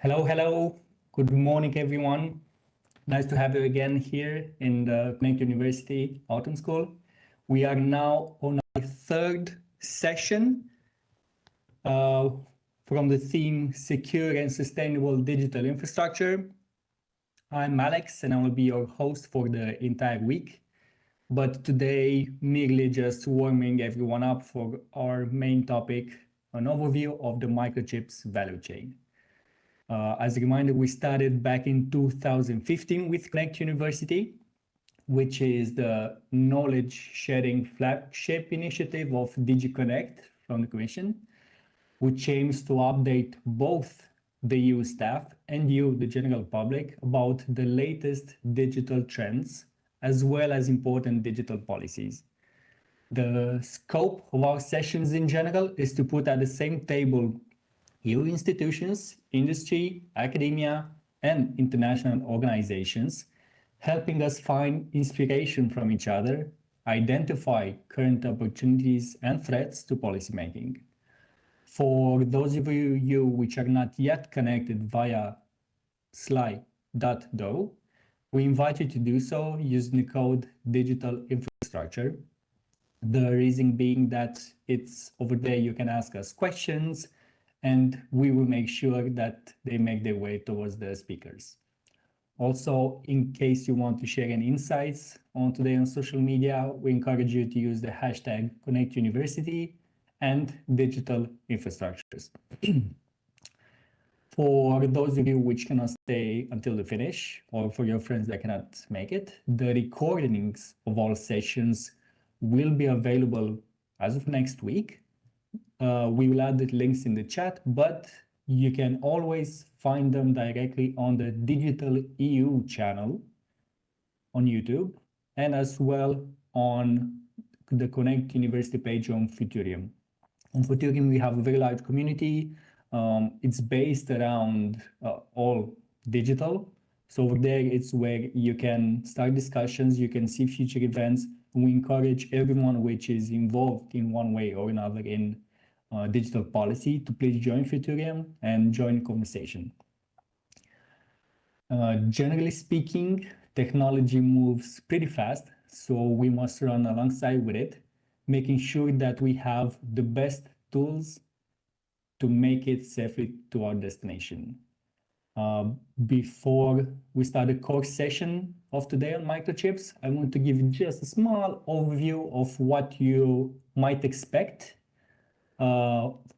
Hello, hello. Good morning, everyone. Nice to have you again here in the Connect University Autumn School. We are now on our third session from the theme Secure and Sustainable Digital Infrastructure. I'm Alex and I will be your host for the entire week. But today, merely just warming everyone up for our main topic, an overview of the microchips value chain. As a reminder, we started back in 2015 with Connect University, which is the knowledge sharing flagship initiative of DigiConnect from the Commission, which aims to update both the EU staff and you, the general public, about the latest digital trends, as well as important digital policies. The scope of our sessions in general is to put at the same table EU institutions, industry, academia, and international organizations, helping us find inspiration from each other, identify current opportunities and threats to policymaking. For those of you which are not yet connected via sly.do, we invite you to do so using the code digital infrastructure. The reason being that it's over there you can ask us questions, and we will make sure that they make their way towards the speakers. Also, in case you want to share any insights on today on social media, we encourage you to use the hashtag ConnectUniversity and digital infrastructures. For those of you which cannot stay until the finish, or for your friends that cannot make it, the recordings of all sessions will be available as of next week. We will add the links in the chat, but you can always find them directly on the Digital EU channel on YouTube, and as well on the Connect University page on Futurium. On Futurium, we have a very large community. It's based around all digital. So over there, it's where you can start discussions, you can see future events. We encourage everyone which is involved in one way or another in digital policy to please join Futurium and join the conversation. Generally speaking, technology moves pretty fast, so we must run alongside with it, making sure that we have the best tools to make it safely to our destination. Before we start the core session of today on microchips, I want to give just a small overview of what you might expect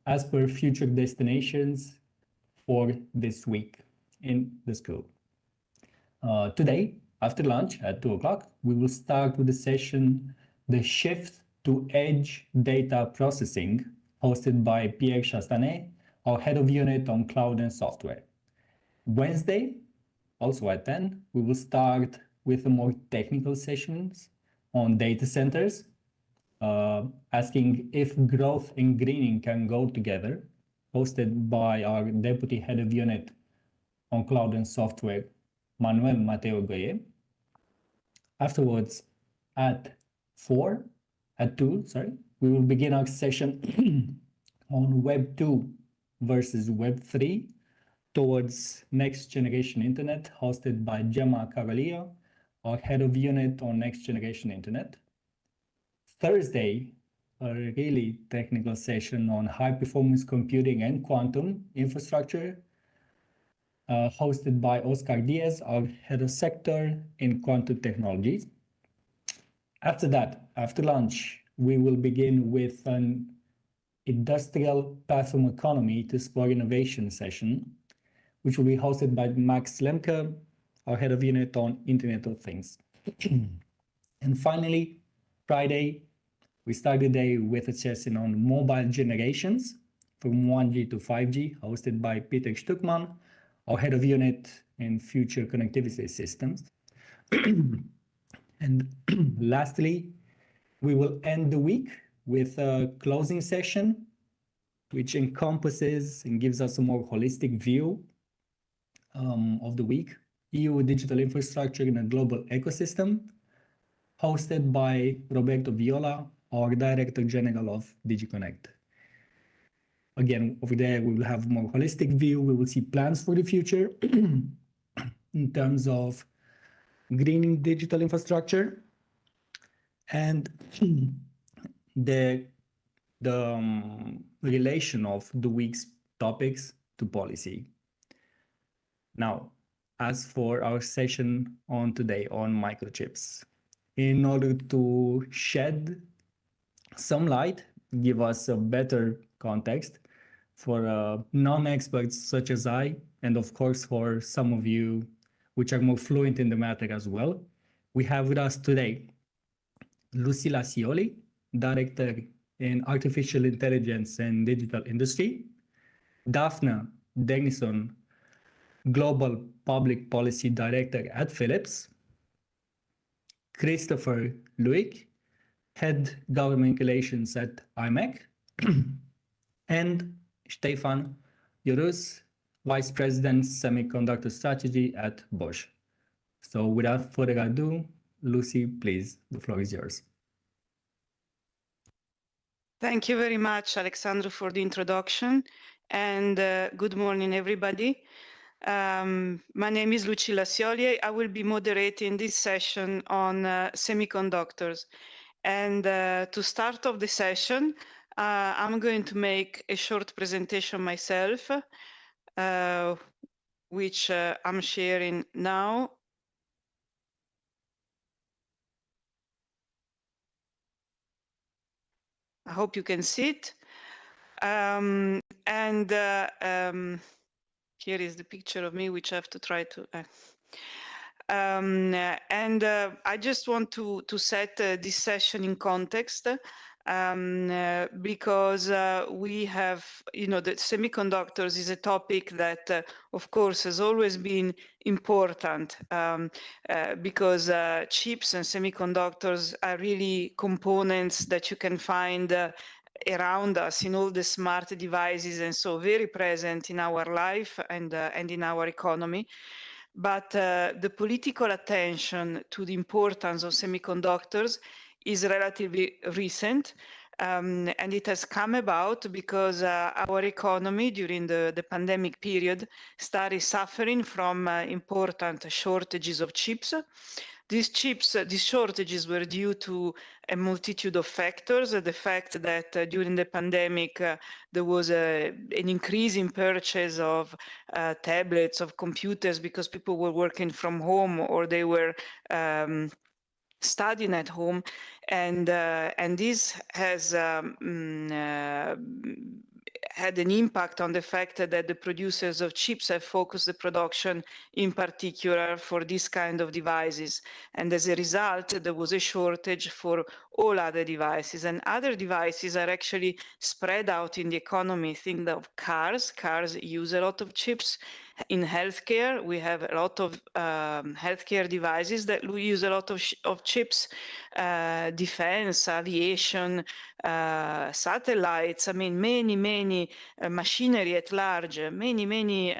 as per future destinations for this week in the school. Today, after lunch at 2 o'clock, we will start with the session, The Shift to Edge Data Processing, hosted by Pierre Chastanet, our head of unit on cloud and software. Wednesday, also at 10, we will start with the more technical sessions on data centers, asking if growth and greening can go together, hosted by our deputy head of unit on cloud and software, Manuel Mateo Goye. Afterwards, at 2, we will begin our session on Web 2 versus Web 3 towards next generation internet, hosted by Gemma Carolio, our head of unit on next generation internet. Thursday, a really technical session on high performance computing and quantum infrastructure, hosted by Oscar Diaz, our head of sector in quantum technologies. After that, after lunch, we will begin with an industrial platform economy to explore innovation session, which will be hosted by Max Lemke, our head of unit on Internet of Things. And finally, Friday, we start the day with a session on mobile generations from 1G to 5G, hosted by Peter Stuckman, our head of unit in future connectivity systems. And lastly, we will end the week with a closing session, which encompasses and gives us a more holistic view of the week, EU digital infrastructure in a global ecosystem, hosted by Roberto Viola, our Director General of DigiConnect. Again, over there, we will have a more holistic view. We will see plans for the future in terms of greening digital infrastructure and the relation of the week's topics to policy. Now, as for our session on today on microchips, in order to shed some light, give us a better context for non-experts such as I, and of course for some of you which are more fluent in the matter as well, we have with us today Lucy Lassioli, Director in Artificial Intelligence and Digital Industry, Daphne Denison, Global Public Policy Director at Phillips, Christopher Luick, Head Government Relations at Imac, and Stefan Jorus, Vice President Semiconductor Strategy at Bosch. So without further ado, Lucy, please, the floor is yours. Thank you very much, Alexandru, for the introduction, and good morning, everybody. My name is Lucy Lassioli. I will be moderating this session on semiconductors. And to start off the session, I'm going to make a short presentation myself, which I'm sharing now. I hope you can see it. Here is the picture of me, which I have to try to. I just want to set this session in context because we have, the semiconductors is a topic that, of course, has always been important because chips and semiconductors are really components that you can find around us in all the smart devices, and so very present in our life and in our economy. But the political attention to the importance of semiconductors is relatively recent, and it has come about because our economy during the pandemic period started suffering from important shortages of chips. These shortages were due to a multitude of factors. The fact that during the pandemic, there was an increase in purchase of tablets, of computers, because people were working from home or they were studying at home. And this has had an impact on the fact that the producers of chips have focused the production in particular for this kind of devices. And as a result, there was a shortage for all other devices. And other devices are actually spread out in the economy. Think of cars. Cars use a lot of chips. In healthcare, we have a lot of healthcare devices that use a lot of chips. Defense, aviation, satellites, I mean, many machinery at large, many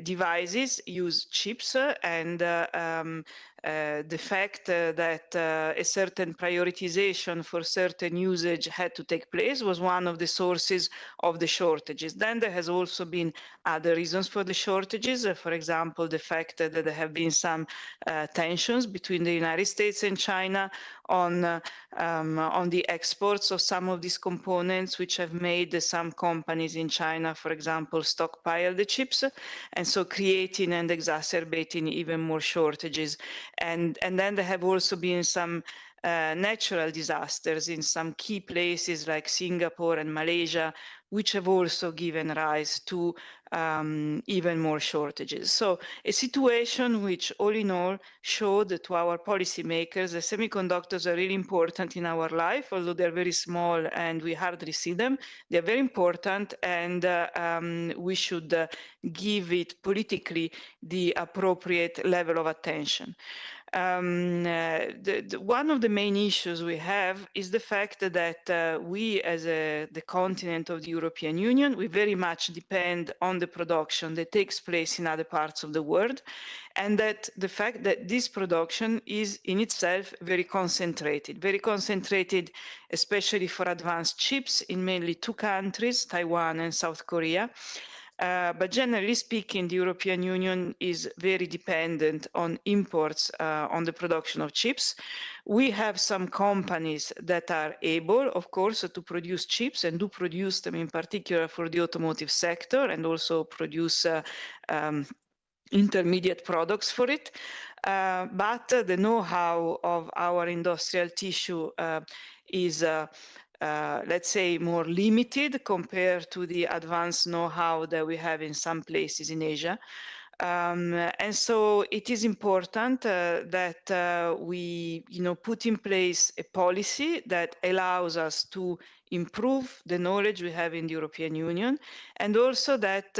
devices use chips, and the fact that a certain prioritization for certain usage had to take place was one of the sources of the shortages. Then there has also been other reasons for the shortages. For example, the fact that there have been some tensions between the United States and China on the exports of some of these components, which have made some companies in China, for example, stockpile the chips, and so creating and exacerbating even more shortages. And then there have also been some natural disasters in some key places like Singapore and Malaysia, which have also given rise to even more shortages. So a situation which all in all showed to our policymakers that semiconductors are really important in our life, although they're very small and we hardly see them. They're very important, and we should give it politically the appropriate level of attention. One of the main issues we have is the fact that we, as the continent of the European Union, we very much depend on the production that takes place in other parts of the world, and that the fact that this production is in itself very concentrated, especially for advanced chips in mainly two countries, Taiwan and South Korea. But generally speaking, the European Union is very dependent on imports on the production of chips. We have some companies that are able, of course, to produce chips and do produce them in particular for the automotive sector and also produce intermediate products for it. But the know-how of our industrial tissue is let's say, more limited compared to the advanced know-how that we have in some places in Asia. And so it is important that we, put in place a policy that allows us to improve the knowledge we have in the European Union, and also that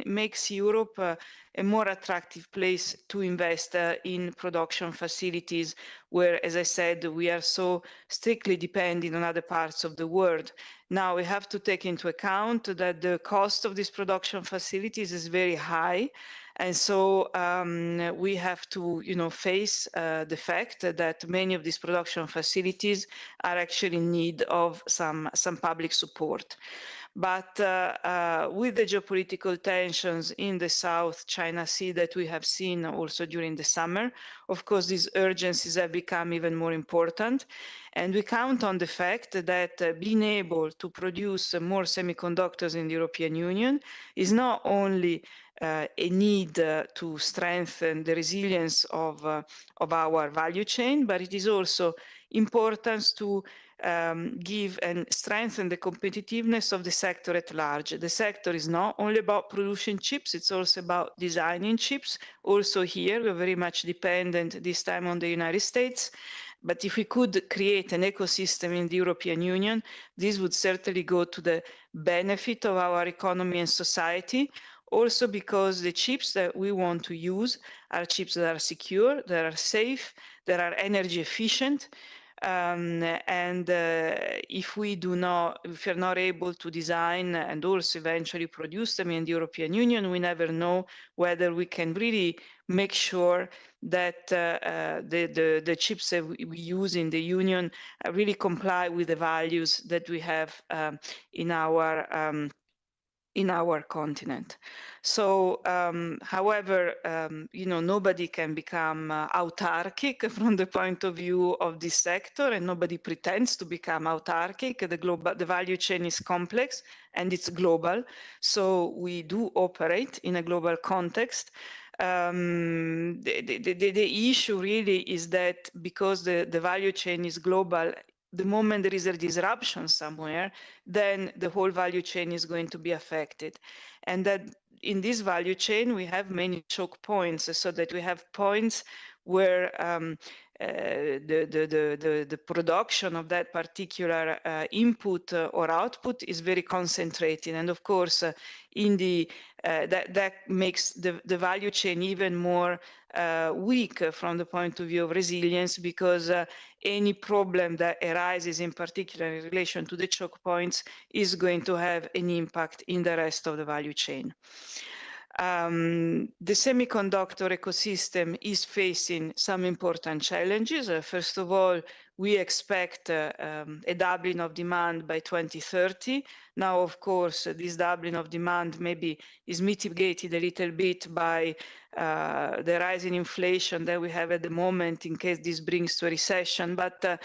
makes Europe a more attractive place to invest in production facilities where, as I said, we are so strictly dependent on other parts of the world. Now, we have to take into account that the cost of these production facilities is very high. And so we have to, face the fact that many of these production facilities are actually in need of some public support. But with the geopolitical tensions in the South China Sea that we have seen also during the summer, of course, these urgencies have become even more important. And we count on the fact that being able to produce more semiconductors in the European Union is not only a need to strengthen the resilience of our value chain, but it is also important to give and strengthen the competitiveness of the sector at large. The sector is not only about producing chips, it's also about designing chips. Also here, we're very much dependent this time on the United States. But if we could create an ecosystem in the European Union, this would certainly go to the benefit of our economy and society, also because the chips that we want to use are chips that are secure, that are safe, that are energy efficient. If we're not able to design and also eventually produce them in the European Union, we never know whether we can really make sure that the chips that we use in the Union really comply with the values that we have in our continent. So, however, nobody can become autarkic from the point of view of this sector, and nobody pretends to become autarkic. The value chain is complex and it's global. So we do operate in a global context. The issue really is that because the value chain is global, the moment there is a disruption somewhere, then the whole value chain is going to be affected. And that in this value chain, we have many choke points, so that we have points where the production of that particular input or output is very concentrated. And of course, that makes the value chain even more weak from the point of view of resilience, because any problem that arises, in particular in relation to the choke points, is going to have an impact in the rest of the value chain. The semiconductor ecosystem is facing some important challenges. First of all, we expect a doubling of demand by 2030. Now, of course, this doubling of demand maybe is mitigated a little bit by the rise in inflation that we have at the moment, in case this brings to a recession. But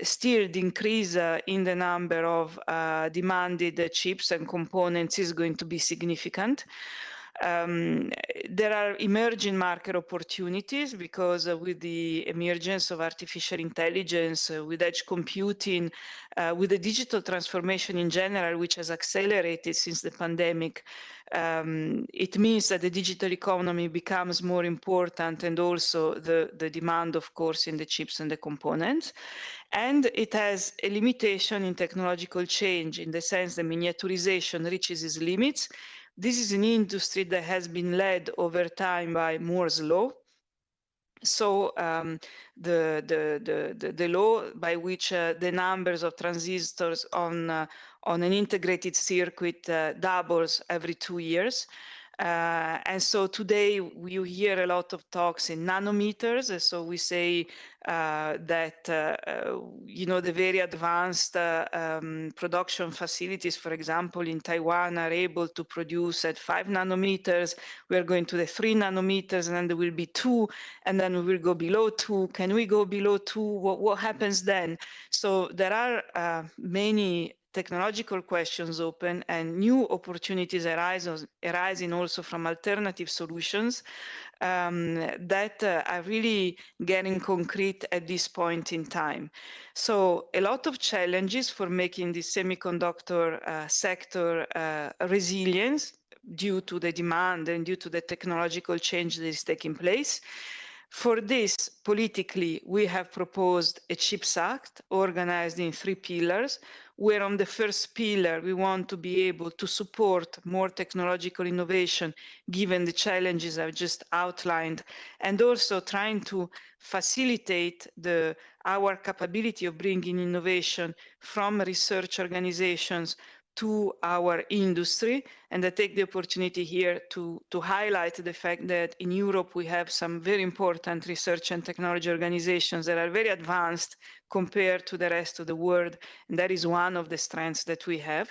still, the increase in the number of demanded chips and components is going to be significant. There are emerging market opportunities because with the emergence of artificial intelligence, with edge computing, with the digital transformation in general, which has accelerated since the pandemic, it means that the digital economy becomes more important, and also the demand, of course, in the chips and the components. And it has a limitation in technological change, in the sense that miniaturization reaches its limits. This is an industry that has been led over time by Moore's law. So the law by which the numbers of transistors on an integrated circuit doubles every 2 years. And so today you hear a lot of talks in nanometers. So we say that, you know, the very advanced production facilities, for example, in Taiwan are able to produce at 5 nanometers. We are going to the 3 nanometers, and then there will be 2, and then we will go below 2. Can we go below 2? What happens then? So there are many technological questions open, and new opportunities arising also from alternative solutions that are really getting concrete at this point in time. So a lot of challenges for making the semiconductor sector resilient due to the demand and due to the technological change that is taking place. For this, politically, we have proposed a CHIPS Act organized in 3 pillars, where on the first pillar, we want to be able to support more technological innovation, given the challenges I've just outlined, and also trying to facilitate our capability of bringing innovation from research organizations to our industry. And I take the opportunity here to highlight the fact that in Europe we have some very important research and technology organizations that are very advanced compared to the rest of the world, and that is one of the strengths that we have.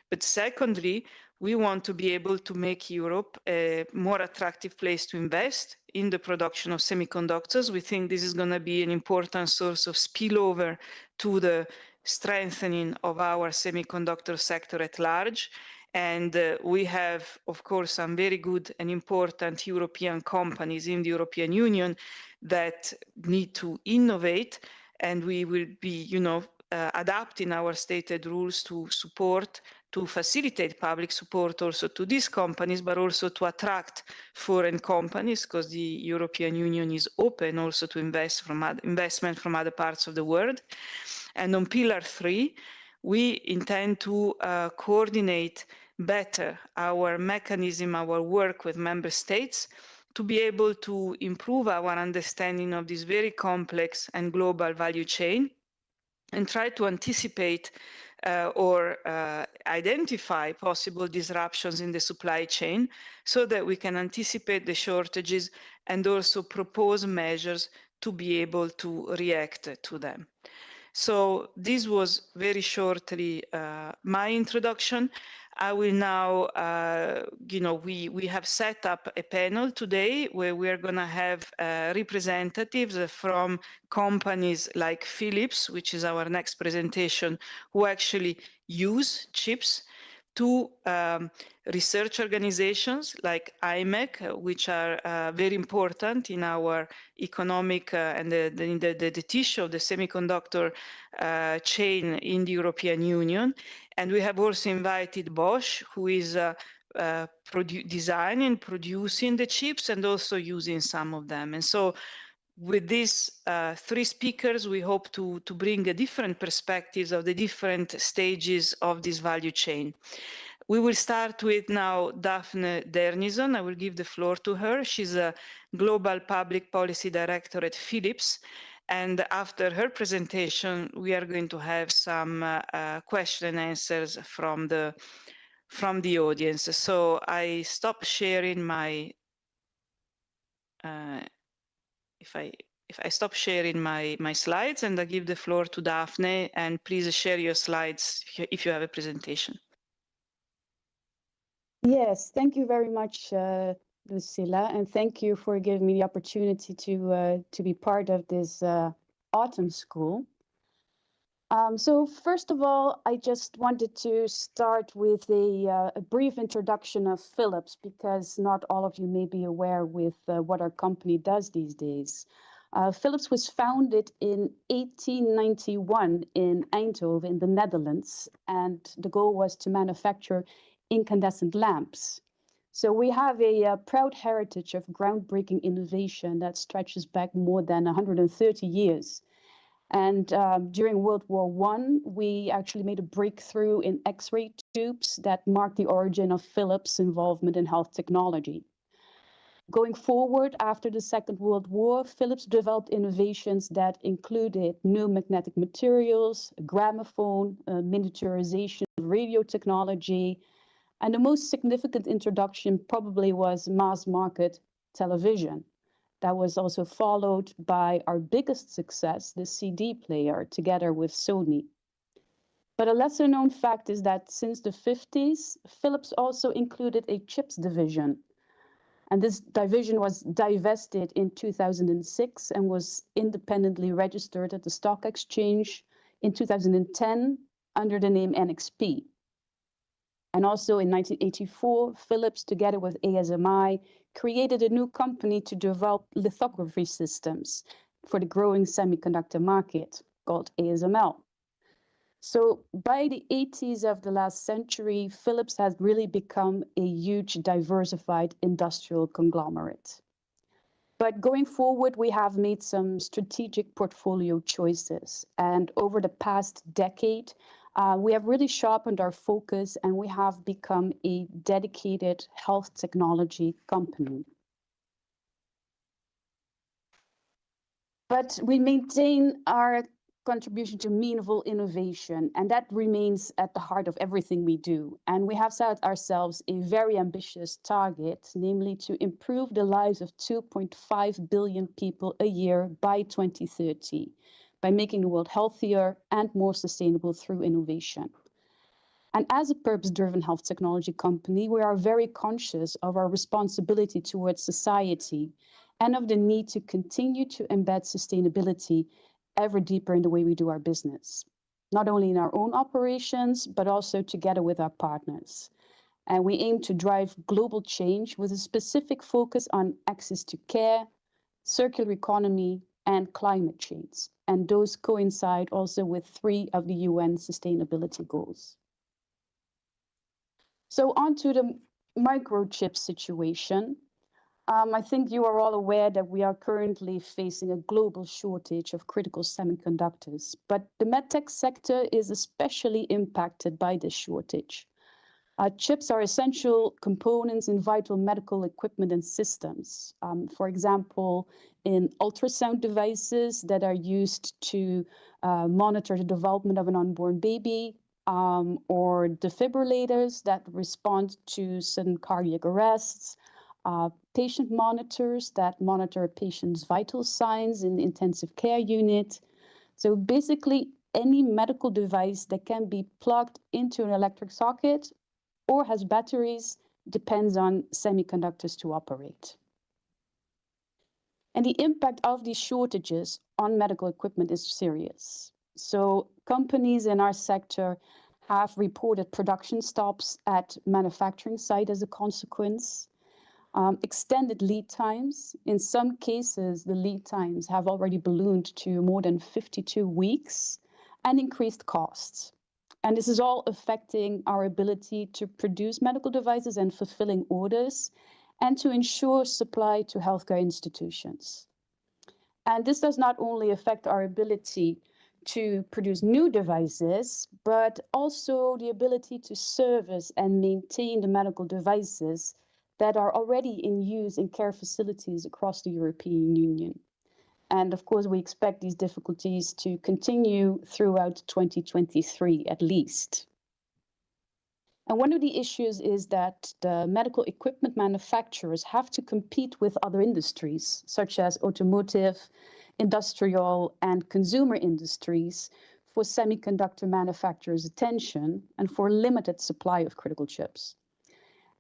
But secondly, we want to be able to make Europe a more attractive place to invest in the production of semiconductors. We think this is going to be an important source of spillover to the strengthening of our semiconductor sector at large. And we have, of course, some very good and important European companies in the European Union that need to innovate, and we will be, you know, adapting our stated rules to support, to facilitate public support also to these companies, but also to attract foreign companies, because the European Union is open also to investment from other parts of the world. And on pillar 3, we intend to coordinate better our mechanism, our work with member states, to be able to improve our understanding of this very complex and global value chain, and try to anticipate or identify possible disruptions in the supply chain, so that we can anticipate the shortages and also propose measures to be able to react to them. So this was very shortly my introduction. I will now, you know, we have set up a panel today where we are going to have representatives from companies like Phillips, which is our next presentation, who actually use chips, to research organizations like Imac, which are very important in our economic and the tissue of the semiconductor chain in the European Union. And we have also invited Bosch, who is designing, producing the chips, and also using some of them. And so with these 3 speakers, we hope to bring different perspectives of the different stages of this value chain. We will start with now Daphne Dernison. I will give the floor to her. She's a Global Public Policy Director at Philips. And after her presentation, we are going to have some question and answers from the audience. So I stop sharing my if I stop sharing my slides, and I give the floor to Daphne, and please share your slides if you have a presentation. Yes, thank you very much, Lucilla, and thank you for giving me the opportunity to be part of this autumn school. So first of all, I just wanted to start with a brief introduction of Philips, because not all of you may be aware with what our company does these days. Philips was founded in 1891 in Eindhoven in the Netherlands, and the goal was to manufacture incandescent lamps. So we have a proud heritage of groundbreaking innovation that stretches back more than 130 years. And during World War I, we actually made a breakthrough in X-ray tubes that marked the origin of Philips' involvement in health technology. Going forward, after the Second World War, Philips developed innovations that included new magnetic materials, a gramophone, miniaturization of radio technology, and the most significant introduction probably was mass market television. That was also followed by our biggest success, the CD player, together with Sony. But a lesser known fact is that since the 50s, Philips also included a chips division. And this division was divested in 2006 and was independently registered at the stock exchange in 2010 under the name NXP. And also in 1984, Philips, together with ASMI, created a new company to develop lithography systems for the growing semiconductor market called ASML. So by the 80s of the last century, Philips has really become a huge diversified industrial conglomerate. But going forward, we have made some strategic portfolio choices. And over the past decade, we have really sharpened our focus and we have become a dedicated health technology company. But we maintain our contribution to meaningful innovation, and that remains at the heart of everything we do. And we have set ourselves a very ambitious target, namely to improve the lives of 2.5 billion people a year by 2030, by making the world healthier and more sustainable through innovation. And as a purpose-driven health technology company, we are very conscious of our responsibility towards society and of the need to continue to embed sustainability ever deeper in the way we do our business, not only in our own operations, but also together with our partners. And we aim to drive global change with a specific focus on access to care, circular economy, and climate change. And those coincide also with 3 of the UN sustainability goals. So on to the microchip situation. I think you are all aware that we are currently facing a global shortage of critical semiconductors, but the medtech sector is especially impacted by this shortage. Chips are essential components in vital medical equipment and systems. For example, in ultrasound devices that are used to monitor the development of an unborn baby, or defibrillators that respond to sudden cardiac arrests, patient monitors that monitor a patient's vital signs in the intensive care unit. So basically, any medical device that can be plugged into an electric socket or has batteries depends on semiconductors to operate. And the impact of these shortages on medical equipment is serious. So companies in our sector have reported production stops at manufacturing site as a consequence. Extended lead times. In some cases, the lead times have already ballooned to more than 52 weeks, and increased costs. And this is all affecting our ability to produce medical devices and fulfilling orders, and to ensure supply to healthcare institutions. And this does not only affect our ability to produce new devices, but also the ability to service and maintain the medical devices that are already in use in care facilities across the European Union. And of course, we expect these difficulties to continue throughout 2023 at least. And one of the issues is that the medical equipment manufacturers have to compete with other industries, such as automotive, industrial, and consumer industries, for semiconductor manufacturers' attention and for limited supply of critical chips.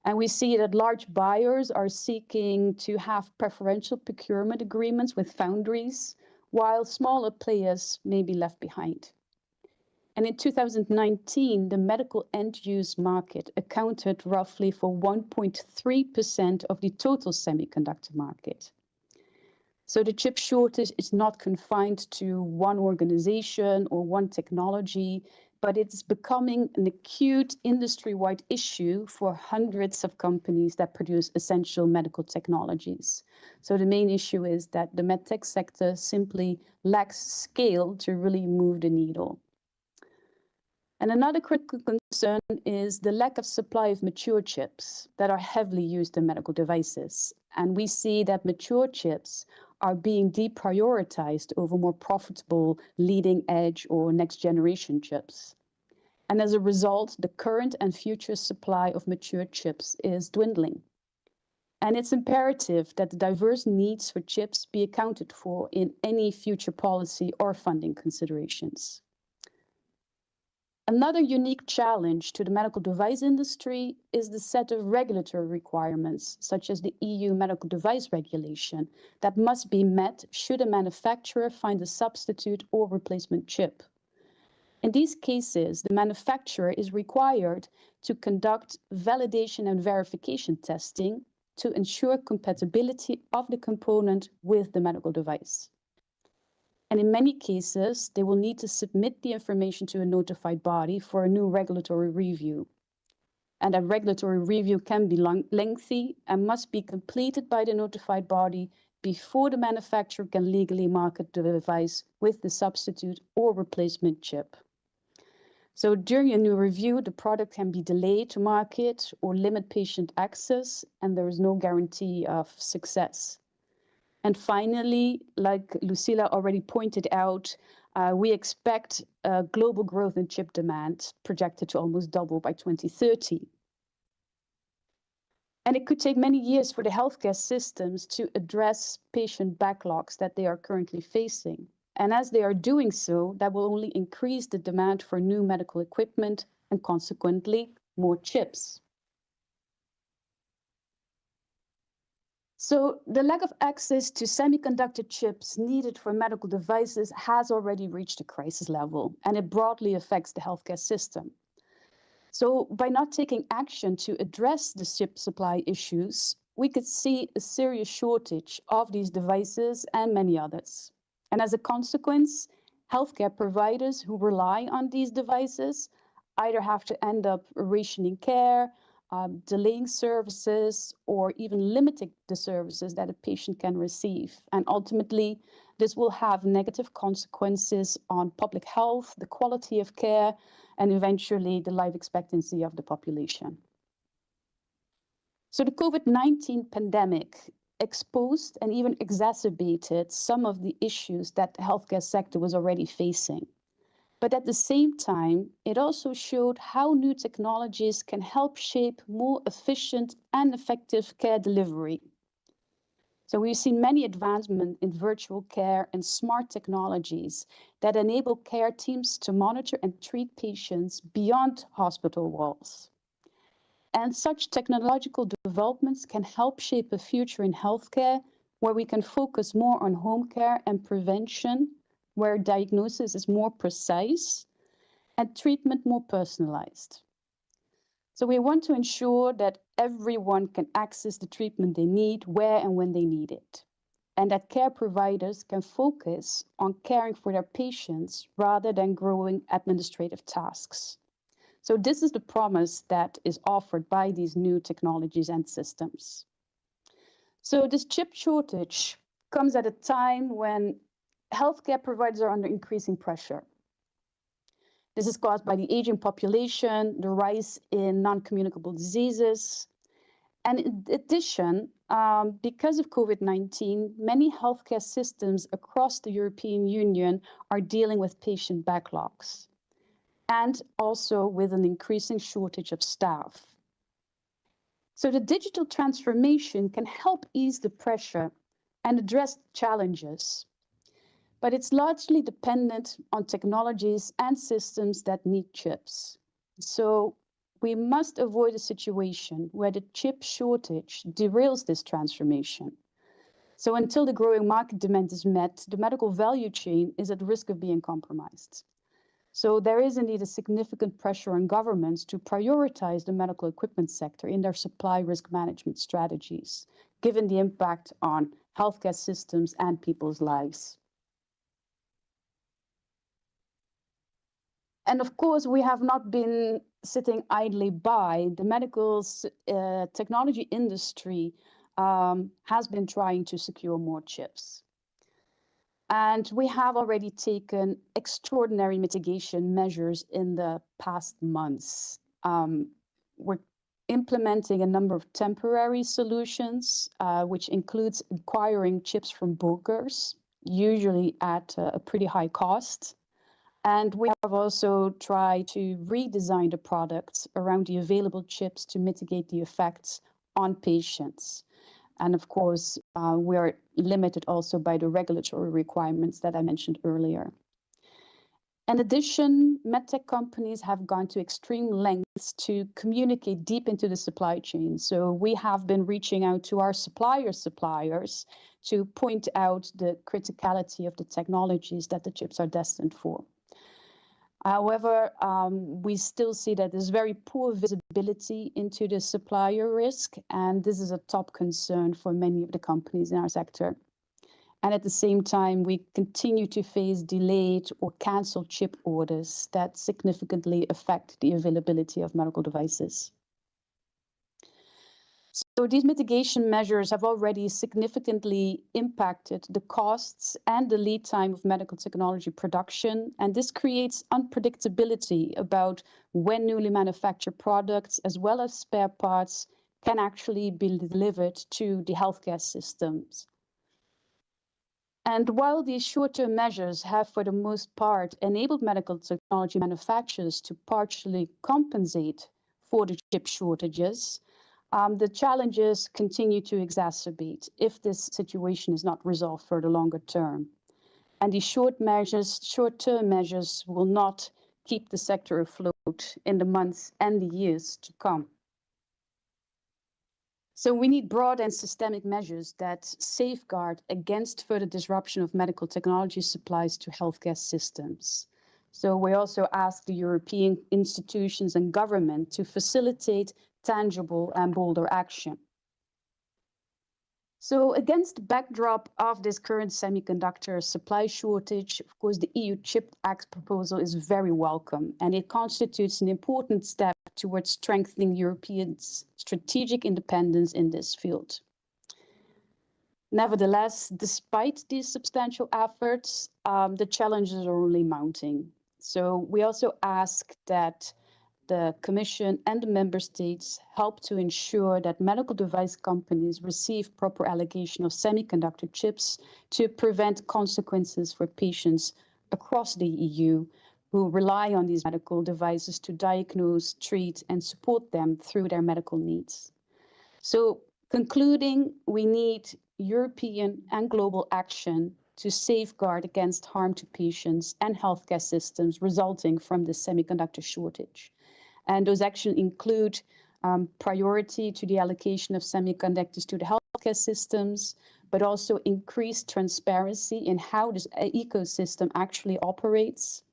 And we see that large buyers are seeking to have preferential procurement agreements with foundries, while smaller players may be left behind. And in 2019, the medical end-use market accounted roughly for 1.3% of the total semiconductor market. So the chip shortage is not confined to one organization or one technology, but it's becoming an acute industry-wide issue for hundreds of companies that produce essential medical technologies. So the main issue is that the medtech sector simply lacks scale to really move the needle. And another critical concern is the lack of supply of mature chips that are heavily used in medical devices. And we see that mature chips are being deprioritized over more profitable leading edge or next generation chips. And as a result, the current and future supply of mature chips is dwindling. And it's imperative that the diverse needs for chips be accounted for in any future policy or funding considerations. Another unique challenge to the medical device industry is the set of regulatory requirements, such as the EU medical device regulation, that must be met should a manufacturer find a substitute or replacement chip. In these cases, the manufacturer is required to conduct validation and verification testing to ensure compatibility of the component with the medical device. And in many cases, they will need to submit the information to a notified body for a new regulatory review. And that regulatory review can be lengthy and must be completed by the notified body before the manufacturer can legally market the device with the substitute or replacement chip. So during a new review, the product can be delayed to market or limit patient access, and there is no guarantee of success. And finally, like Lucila already pointed out, we expect global growth in chip demand projected to almost double by 2030. And it could take many years for the healthcare systems to address patient backlogs that they are currently facing. And as they are doing so, that will only increase the demand for new medical equipment and consequently more chips. So the lack of access to semiconductor chips needed for medical devices has already reached a crisis level, and it broadly affects the healthcare system. So by not taking action to address the chip supply issues, we could see a serious shortage of these devices and many others. And as a consequence, healthcare providers who rely on these devices either have to end up rationing care, delaying services, or even limiting the services that a patient can receive. And ultimately, this will have negative consequences on public health, the quality of care, and eventually the life expectancy of the population. So the COVID-19 pandemic exposed and even exacerbated some of the issues that the healthcare sector was already facing. But at the same time, it also showed how new technologies can help shape more efficient and effective care delivery. So we've seen many advancements in virtual care and smart technologies that enable care teams to monitor and treat patients beyond hospital walls. And such technological developments can help shape a future in healthcare where we can focus more on home care and prevention, where diagnosis is more precise and treatment more personalized. So we want to ensure that everyone can access the treatment they need where and when they need it, and that care providers can focus on caring for their patients rather than growing administrative tasks. So this is the promise that is offered by these new technologies and systems. So this chip shortage comes at a time when healthcare providers are under increasing pressure. This is caused by the aging population, the rise in non-communicable diseases. And in addition, because of COVID-19, many healthcare systems across the European Union are dealing with patient backlogs and also with an increasing shortage of staff. So the digital transformation can help ease the pressure and address challenges, but it's largely dependent on technologies and systems that need chips. So we must avoid a situation where the chip shortage derails this transformation. So until the growing market demand is met, the medical value chain is at risk of being compromised. So there is indeed a significant pressure on governments to prioritize the medical equipment sector in their supply risk management strategies, given the impact on healthcare systems and people's lives. And of course, we have not been sitting idly by. The medical technology industry has been trying to secure more chips. And we have already taken extraordinary mitigation measures in the past months. We're implementing a number of temporary solutions, which includes acquiring chips from brokers, usually at a pretty high cost. And we have also tried to redesign the products around the available chips to mitigate the effects on patients. And of course, we are limited also by the regulatory requirements that I mentioned earlier. In addition, medtech companies have gone to extreme lengths to communicate deep into the supply chain. So we have been reaching out to our suppliers to point out the criticality of the technologies that the chips are destined for. However, we still see that there's very poor visibility into the supplier risk, and this is a top concern for many of the companies in our sector. And at the same time, we continue to face delayed or canceled chip orders that significantly affect the availability of medical devices. So these mitigation measures have already significantly impacted the costs and the lead time of medical technology production. And this creates unpredictability about when newly manufactured products, as well as spare parts, can actually be delivered to the healthcare systems. And while these short-term measures have, for the most part, enabled medical technology manufacturers to partially compensate for the chip shortages, the challenges continue to exacerbate if this situation is not resolved for the longer term. And these short-term measures will not keep the sector afloat in the months and the years to come. So we need broad and systemic measures that safeguard against further disruption of medical technology supplies to healthcare systems. So we also ask the European institutions and government to facilitate tangible and bolder action. So against the backdrop of this current semiconductor supply shortage, of course, the EU Chip Act proposal is very welcome, and it constitutes an important step towards strengthening Europeans' strategic independence in this field. Nevertheless, despite these substantial efforts, the challenges are only mounting. So we also ask that the Commission and the Member States help to ensure that medical device companies receive proper allocation of semiconductor chips to prevent consequences for patients across the EU who rely on these medical devices to diagnose, treat, and support them through their medical needs. So, concluding, we need European and global action to safeguard against harm to patients and healthcare systems resulting from the semiconductor shortage. And those actions include priority to the allocation of semiconductors to the healthcare systems, but also increased transparency in how this ecosystem actually operates.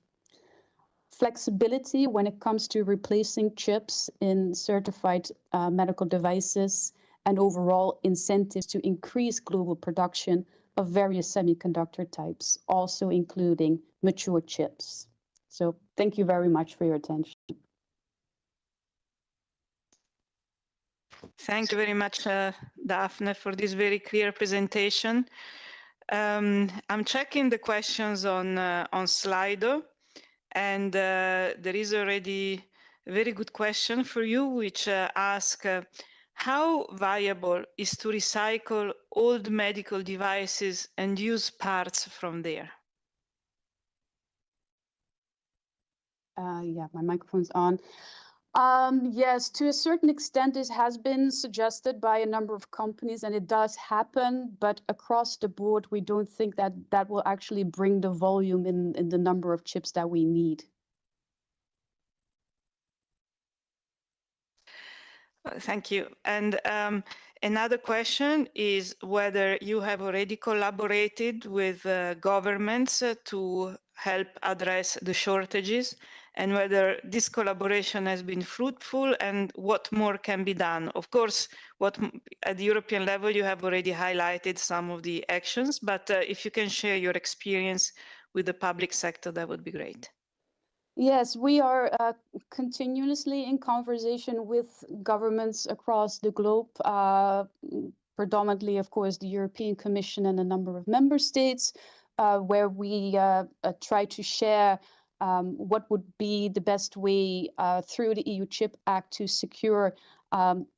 Flexibility when it comes to replacing chips in certified medical devices, and overall incentives to increase global production of various semiconductor types, also including mature chips. So thank you very much for your attention. Thank you very much, Daphne, for this very clear presentation. I'm checking the questions on Slido, and there is already a very good question for you, which asks, how viable is to recycle old medical devices and use parts from there? Yeah, my microphone's on. Yes, to a certain extent, this has been suggested by a number of companies, and it does happen. But across the board, we don't think that that will actually bring the volume in the number of chips that we need. Thank you. And another question is whether you have already collaborated with governments to help address the shortages, and whether this collaboration has been fruitful and what more can be done. Of course, at the European level, you have already highlighted some of the actions, but if you can share your experience with the public sector, that would be great. Yes, we are continuously in conversation with governments across the globe, predominantly, of course, the European Commission and a number of member states, where we try to share what would be the best way through the EU Chip Act to secure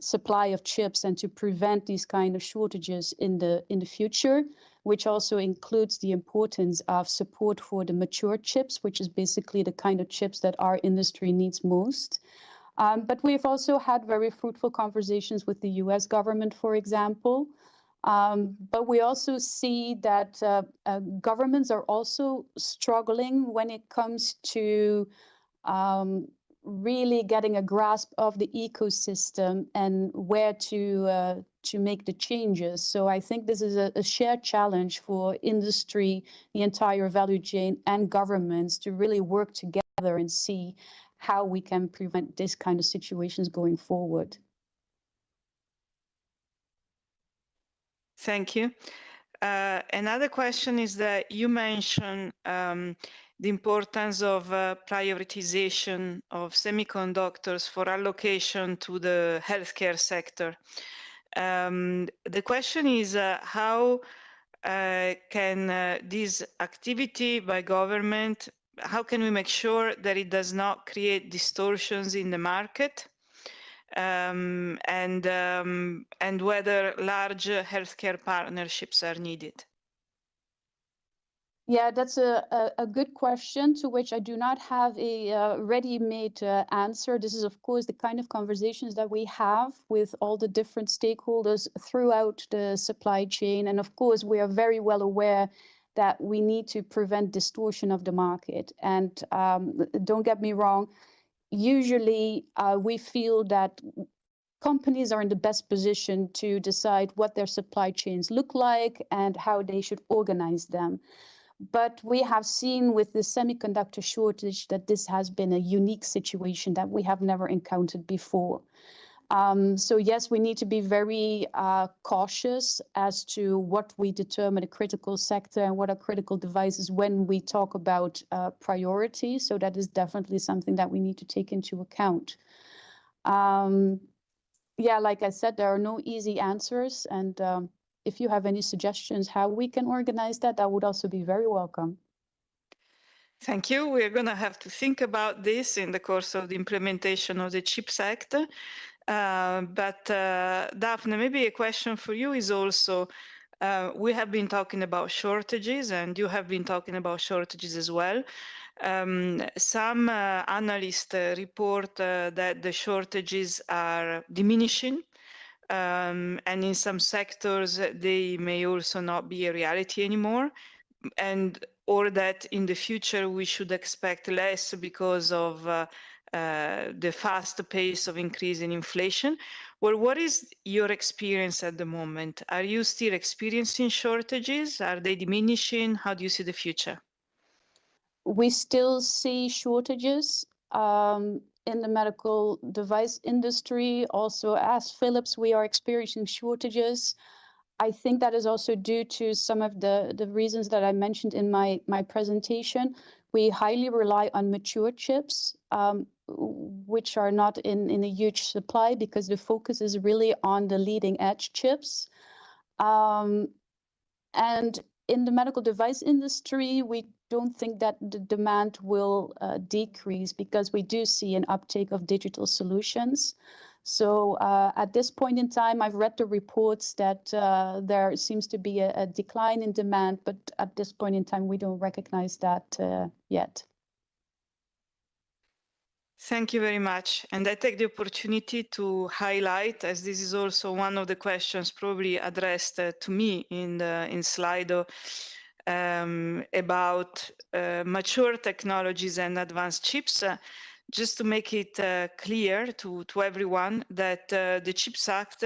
supply of chips and to prevent these kind of shortages in the future, which also includes the importance of support for the mature chips, which is basically the kind of chips that our industry needs most. But we've also had very fruitful conversations with the US government, for example. But we also see that governments are also struggling when it comes to really getting a grasp of the ecosystem and where to make the changes. So I think this is a shared challenge for industry, the entire value chain, and governments to really work together and see how we can prevent this kind of situations going forward. Thank you. Another question is that you mentioned the importance of prioritization of semiconductors for allocation to the healthcare sector. The question is how can this activity by government, how can we make sure that it does not create distortions in the market? And whether large healthcare partnerships are needed? Yeah, that's a good question to which I do not have a ready-made answer. This is, of course, the kind of conversations that we have with all the different stakeholders throughout the supply chain. And of course, we are very well aware that we need to prevent distortion of the market. And don't get me wrong, usually we feel that companies are in the best position to decide what their supply chains look like and how they should organize them. But we have seen with the semiconductor shortage that this has been a unique situation that we have never encountered before. So yes, we need to be very cautious as to what we determine a critical sector and what are critical devices when we talk about priority. So that is definitely something that we need to take into account. Yeah, like I said, there are no easy answers. And if you have any suggestions how we can organize that, that would also be very welcome. Thank you. We're going to have to think about this in the course of the implementation of the CHIPS Act. But Daphne, maybe a question for you is also, we have been talking about shortages and you have been talking about shortages as well. Some analysts report that the shortages are diminishing. And in some sectors, they may also not be a reality anymore. Or that in the future we should expect less because of the fast pace of increase in inflation. Well, what is your experience at the moment? Are you still experiencing shortages? Are they diminishing? How do you see the future? We still see shortages in the medical device industry. Also, as Phillips, we are experiencing shortages. I think that is also due to some of the reasons that I mentioned in my presentation. We highly rely on mature chips, which are not in a huge supply because the focus is really on the leading edge chips. And in the medical device industry, we don't think that the demand will decrease because we do see an uptake of digital solutions. So at this point in time, I've read the reports that there seems to be a decline in demand, but at this point in time, we don't recognize that yet. Thank you very much. And I take the opportunity to highlight, as this is also one of the questions probably addressed to me in Slido, about mature technologies and advanced chips. Just to make it clear to everyone that the CHIPS Act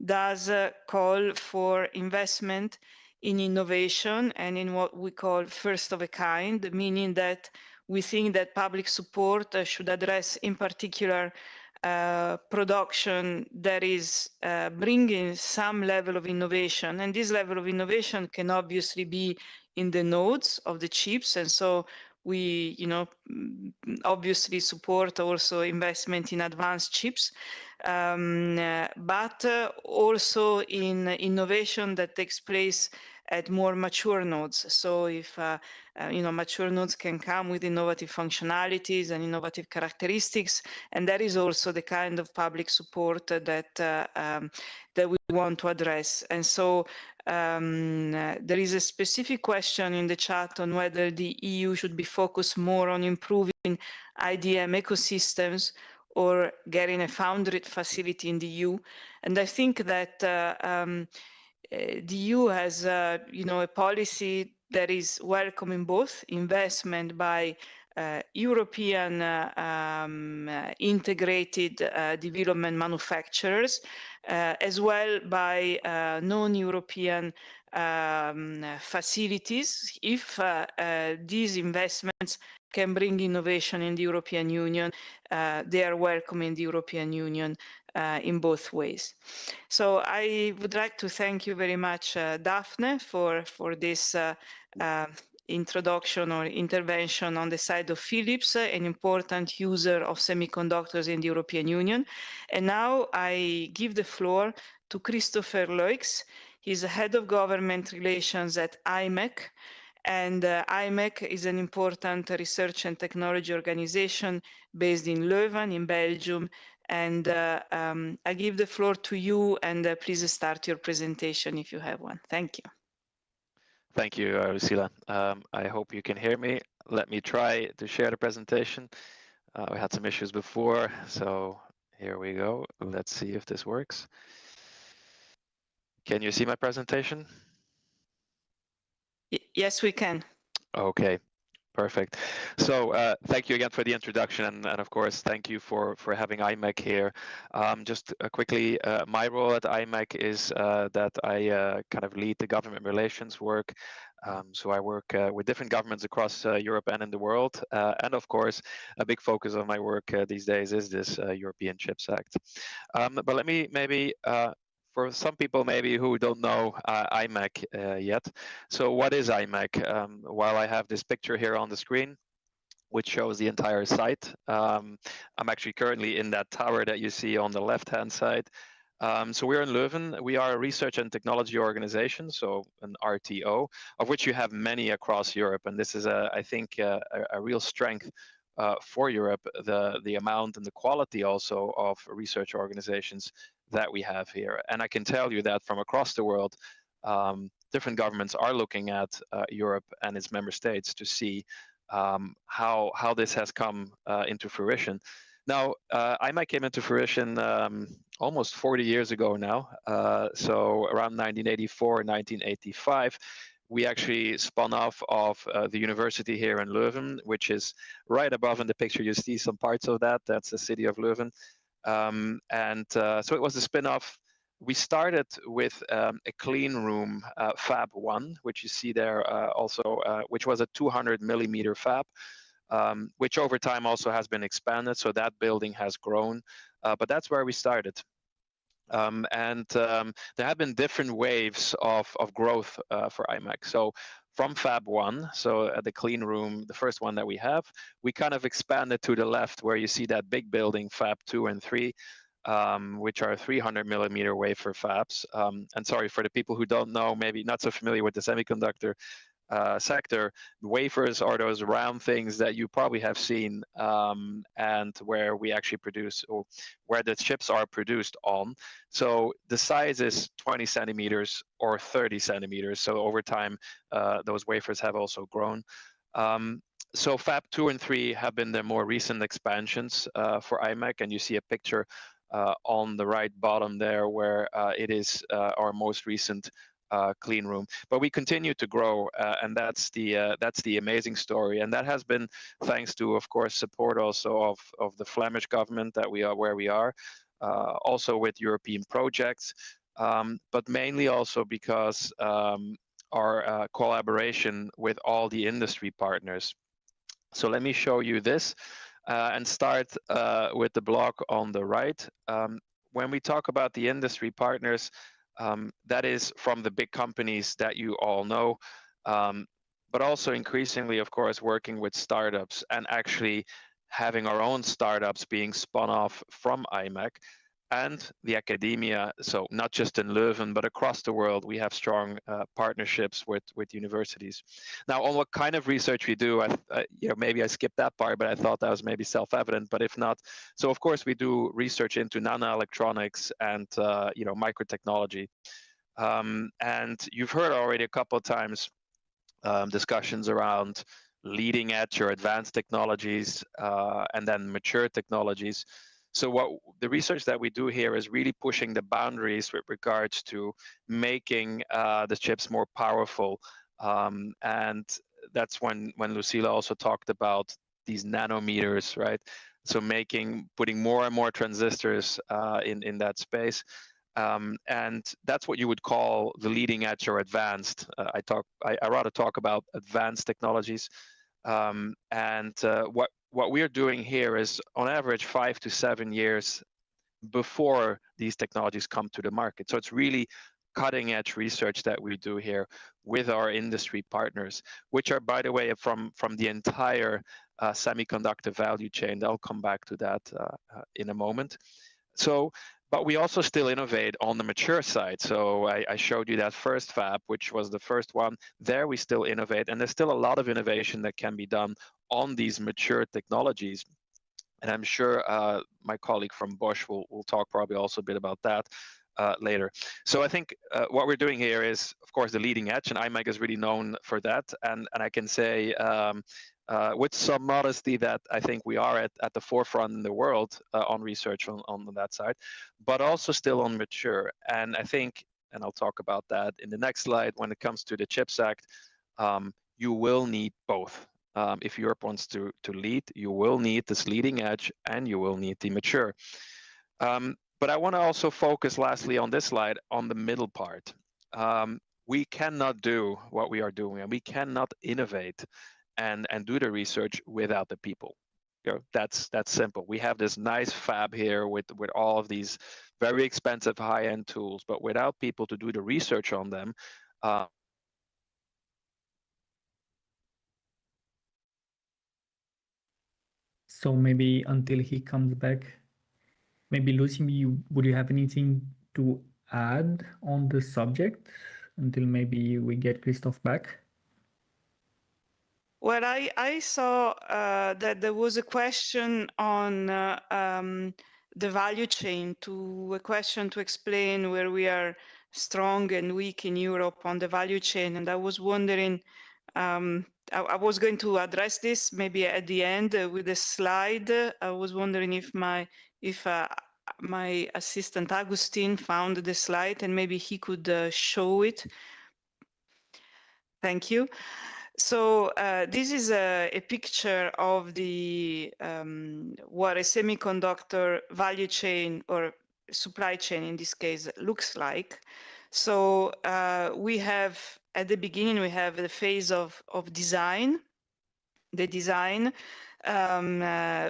does call for investment in innovation and in what we call first of a kind, meaning that we think that public support should address in particular production that is bringing some level of innovation. And this level of innovation can obviously be in the nodes of the chips. And so we, obviously support also investment in advanced chips, but also in innovation that takes place at more mature nodes. So if mature nodes can come with innovative functionalities and innovative characteristics, and that is also the kind of public support that we want to address. And so there is a specific question in the chat on whether the EU should be focused more on improving IDM ecosystems or getting a foundry facility in the EU. And I think that the EU has, a policy that is welcoming both investment by European integrated development manufacturers, as well by non-European facilities. If these investments can bring innovation in the European Union, they are welcome in the European Union in both ways. So I would like to thank you very much, Daphne, for this introduction or intervention on the side of Phillips, an important user of semiconductors in the European Union. And now I give the floor to Christopher Loix. He's the head of government relations at Imac. And Imac is an important research and technology organization based in Leuven, in Belgium. And I give the floor to you, and please start your presentation if you have one. Thank you. Thank you, Lucila. I hope you can hear me. Let me try to share the presentation. We had some issues before, so here we go. Let's see if this works. Can you see my presentation? Yes, we can. Okay. Perfect. So thank you again for the introduction, and of course, thank you for having Imac here. Just quickly, my role at Imac is that I kind of lead the government relations work. So I work with different governments across Europe and in the world. And of course, a big focus of my work these days is this European Chips Act. But let me maybe for some people maybe who don't know Imac yet. So what is Imac? While I have this picture here on the screen, which shows the entire site, I'm actually currently in that tower that you see on the left-hand side. So we're in Leuven. We are a research and technology organization, so an RTO, of which you have many across Europe. And this is, I think, a real strength for Europe, the amount and the quality also of research organizations that we have here. And I can tell you that from across the world, different governments are looking at Europe and its member states to see how this has come into fruition. Now, IMAC came into fruition almost 40 years ago now. So around 1984, 1985, we actually spun off of the university here in Leuven, which is right above in the picture. You see some parts of that. That's the city of Leuven. So it was a spin-off. We started with a clean room Fab 1, which you see there also, which was a 200 millimeter fab, which over time also has been expanded. So that building has grown, but that's where we started. There have been different waves of growth for IMAC. So from Fab 1, so at the clean room, the first one that we have, we kind of expanded to the left where you see that big building, Fab 2 and 3, which are 300 millimeter wafer fabs. And sorry for the people who don't know, maybe not so familiar with the semiconductor sector, wafers are those round things that you probably have seen and where we actually produce, or where the chips are produced on. So the size is 20 centimeters or 30 centimeters. So over time, those wafers have also grown. So Fab 2 and 3 have been the more recent expansions for IMAC, and you see a picture on the right bottom there where it is our most recent clean room. But we continue to grow, and that's the amazing story. And that has been thanks to, of course, support also of the Flemish government that we are where we are, also with European projects, but mainly also because our collaboration with all the industry partners. So let me show you this and start with the block on the right. When we talk about the industry partners, that is from the big companies that you all know, but also increasingly, of course, working with startups and actually having our own startups being spun off from IMAC. and the academia. So not just in Leuven, but across the world, we have strong partnerships with universities. Now, on what kind of research we do, maybe I skipped that part, but I thought that was maybe self-evident. But if not, so of course we do research into nanoelectronics and microtechnology. And you've heard already a couple of times discussions around leading edge or advanced technologies and then mature technologies. So what the research that we do here is really pushing the boundaries with regards to making the chips more powerful. And that's when Lucila also talked about these nanometers, right? So putting more and more transistors in that space. And that's what you would call the leading edge or advanced. I rather talk about advanced technologies. What we're doing here is, on average, 5 to 7 years before these technologies come to the market. So it's really cutting edge research that we do here with our industry partners, which are, by the way, from the entire semiconductor value chain. I'll come back to that in a moment. But we also still innovate on the mature side. So I showed you that first fab, which was the first one. There we still innovate, and there's still a lot of innovation that can be done on these mature technologies. And I'm sure my colleague from Bosch will talk probably also a bit about that later. So I think what we're doing here is, of course, the leading edge, and Imac is really known for that. And I can say with some modesty that I think we are at the forefront in the world on research on that side, but also still on mature. And I think, and I'll talk about that in the next slide, when it comes to the CHIPS Act, you will need both. If Europe wants to lead, you will need this leading edge and you will need the mature. But I want to also focus lastly on this slide on the middle part. We cannot do what we are doing, and we cannot innovate and do the research without the people. That's simple. We have this nice fab here with all of these very expensive high-end tools, but without people to do the research on them, so maybe until he comes back, maybe Lucy, would you have anything to add on the subject until maybe we get Christoph back? Well, I saw that there was a question on the value chain, a question to explain where we are strong and weak in Europe on the value chain. And I was wondering, I was going to address this maybe at the end with a slide. I was wondering if my assistant Agustin found the slide and maybe he could show it. Thank you. So this is a picture of the what a semiconductor value chain or supply chain in this case looks like. So we have at the beginning we have the phase of design, the design,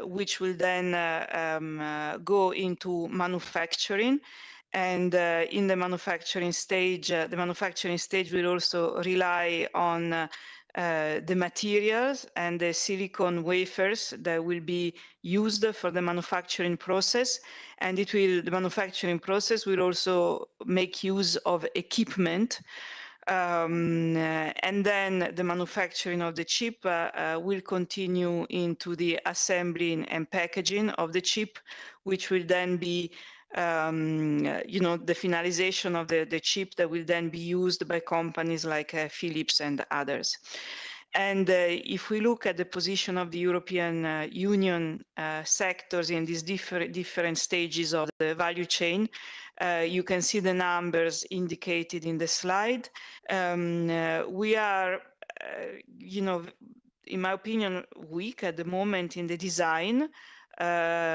which will then go into manufacturing. And in the manufacturing stage will also rely on the materials and the silicon wafers that will be used for the manufacturing process. And the manufacturing process will also make use of equipment. And then the manufacturing of the chip will continue into the assembling and packaging of the chip, which will then be the finalization of the chip that will then be used by companies like Phillips and others. And if we look at the position of the European Union sectors in these different stages of the value chain, you can see the numbers indicated in the slide. We are, in my opinion, weak at the moment in the design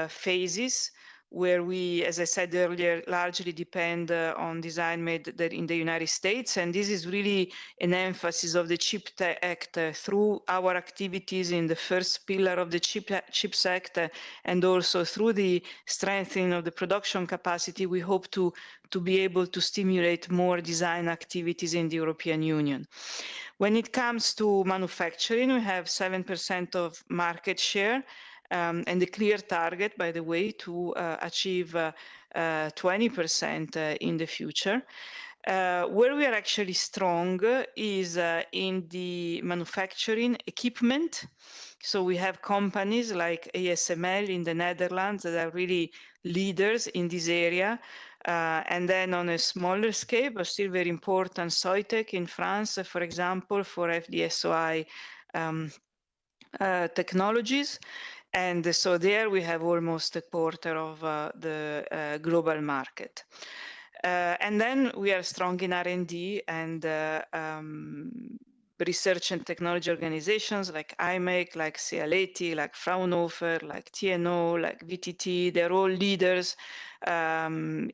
phases, where we, as I said earlier, largely depend on design made in the United States. And this is really an emphasis of the CHIPS Act through our activities in the first pillar of the CHIPS Act, and also through the strengthening of the production capacity. We hope to be able to stimulate more design activities in the European Union. When it comes to manufacturing, we have 7% of market share. and the clear target, by the way, to achieve 20% in the future. Where we are actually strong is in the manufacturing equipment. So we have companies like ASML in the Netherlands that are really leaders in this area. And then on a smaller scale, but still very important, Soitec in France, for example, for FD-SOI technologies. And so there we have almost a quarter of the global market. And then we are strong in R&D and research and technology organizations like IMEC, like CL80, like Fraunhofer, like TNO, like VTT. They're all leaders in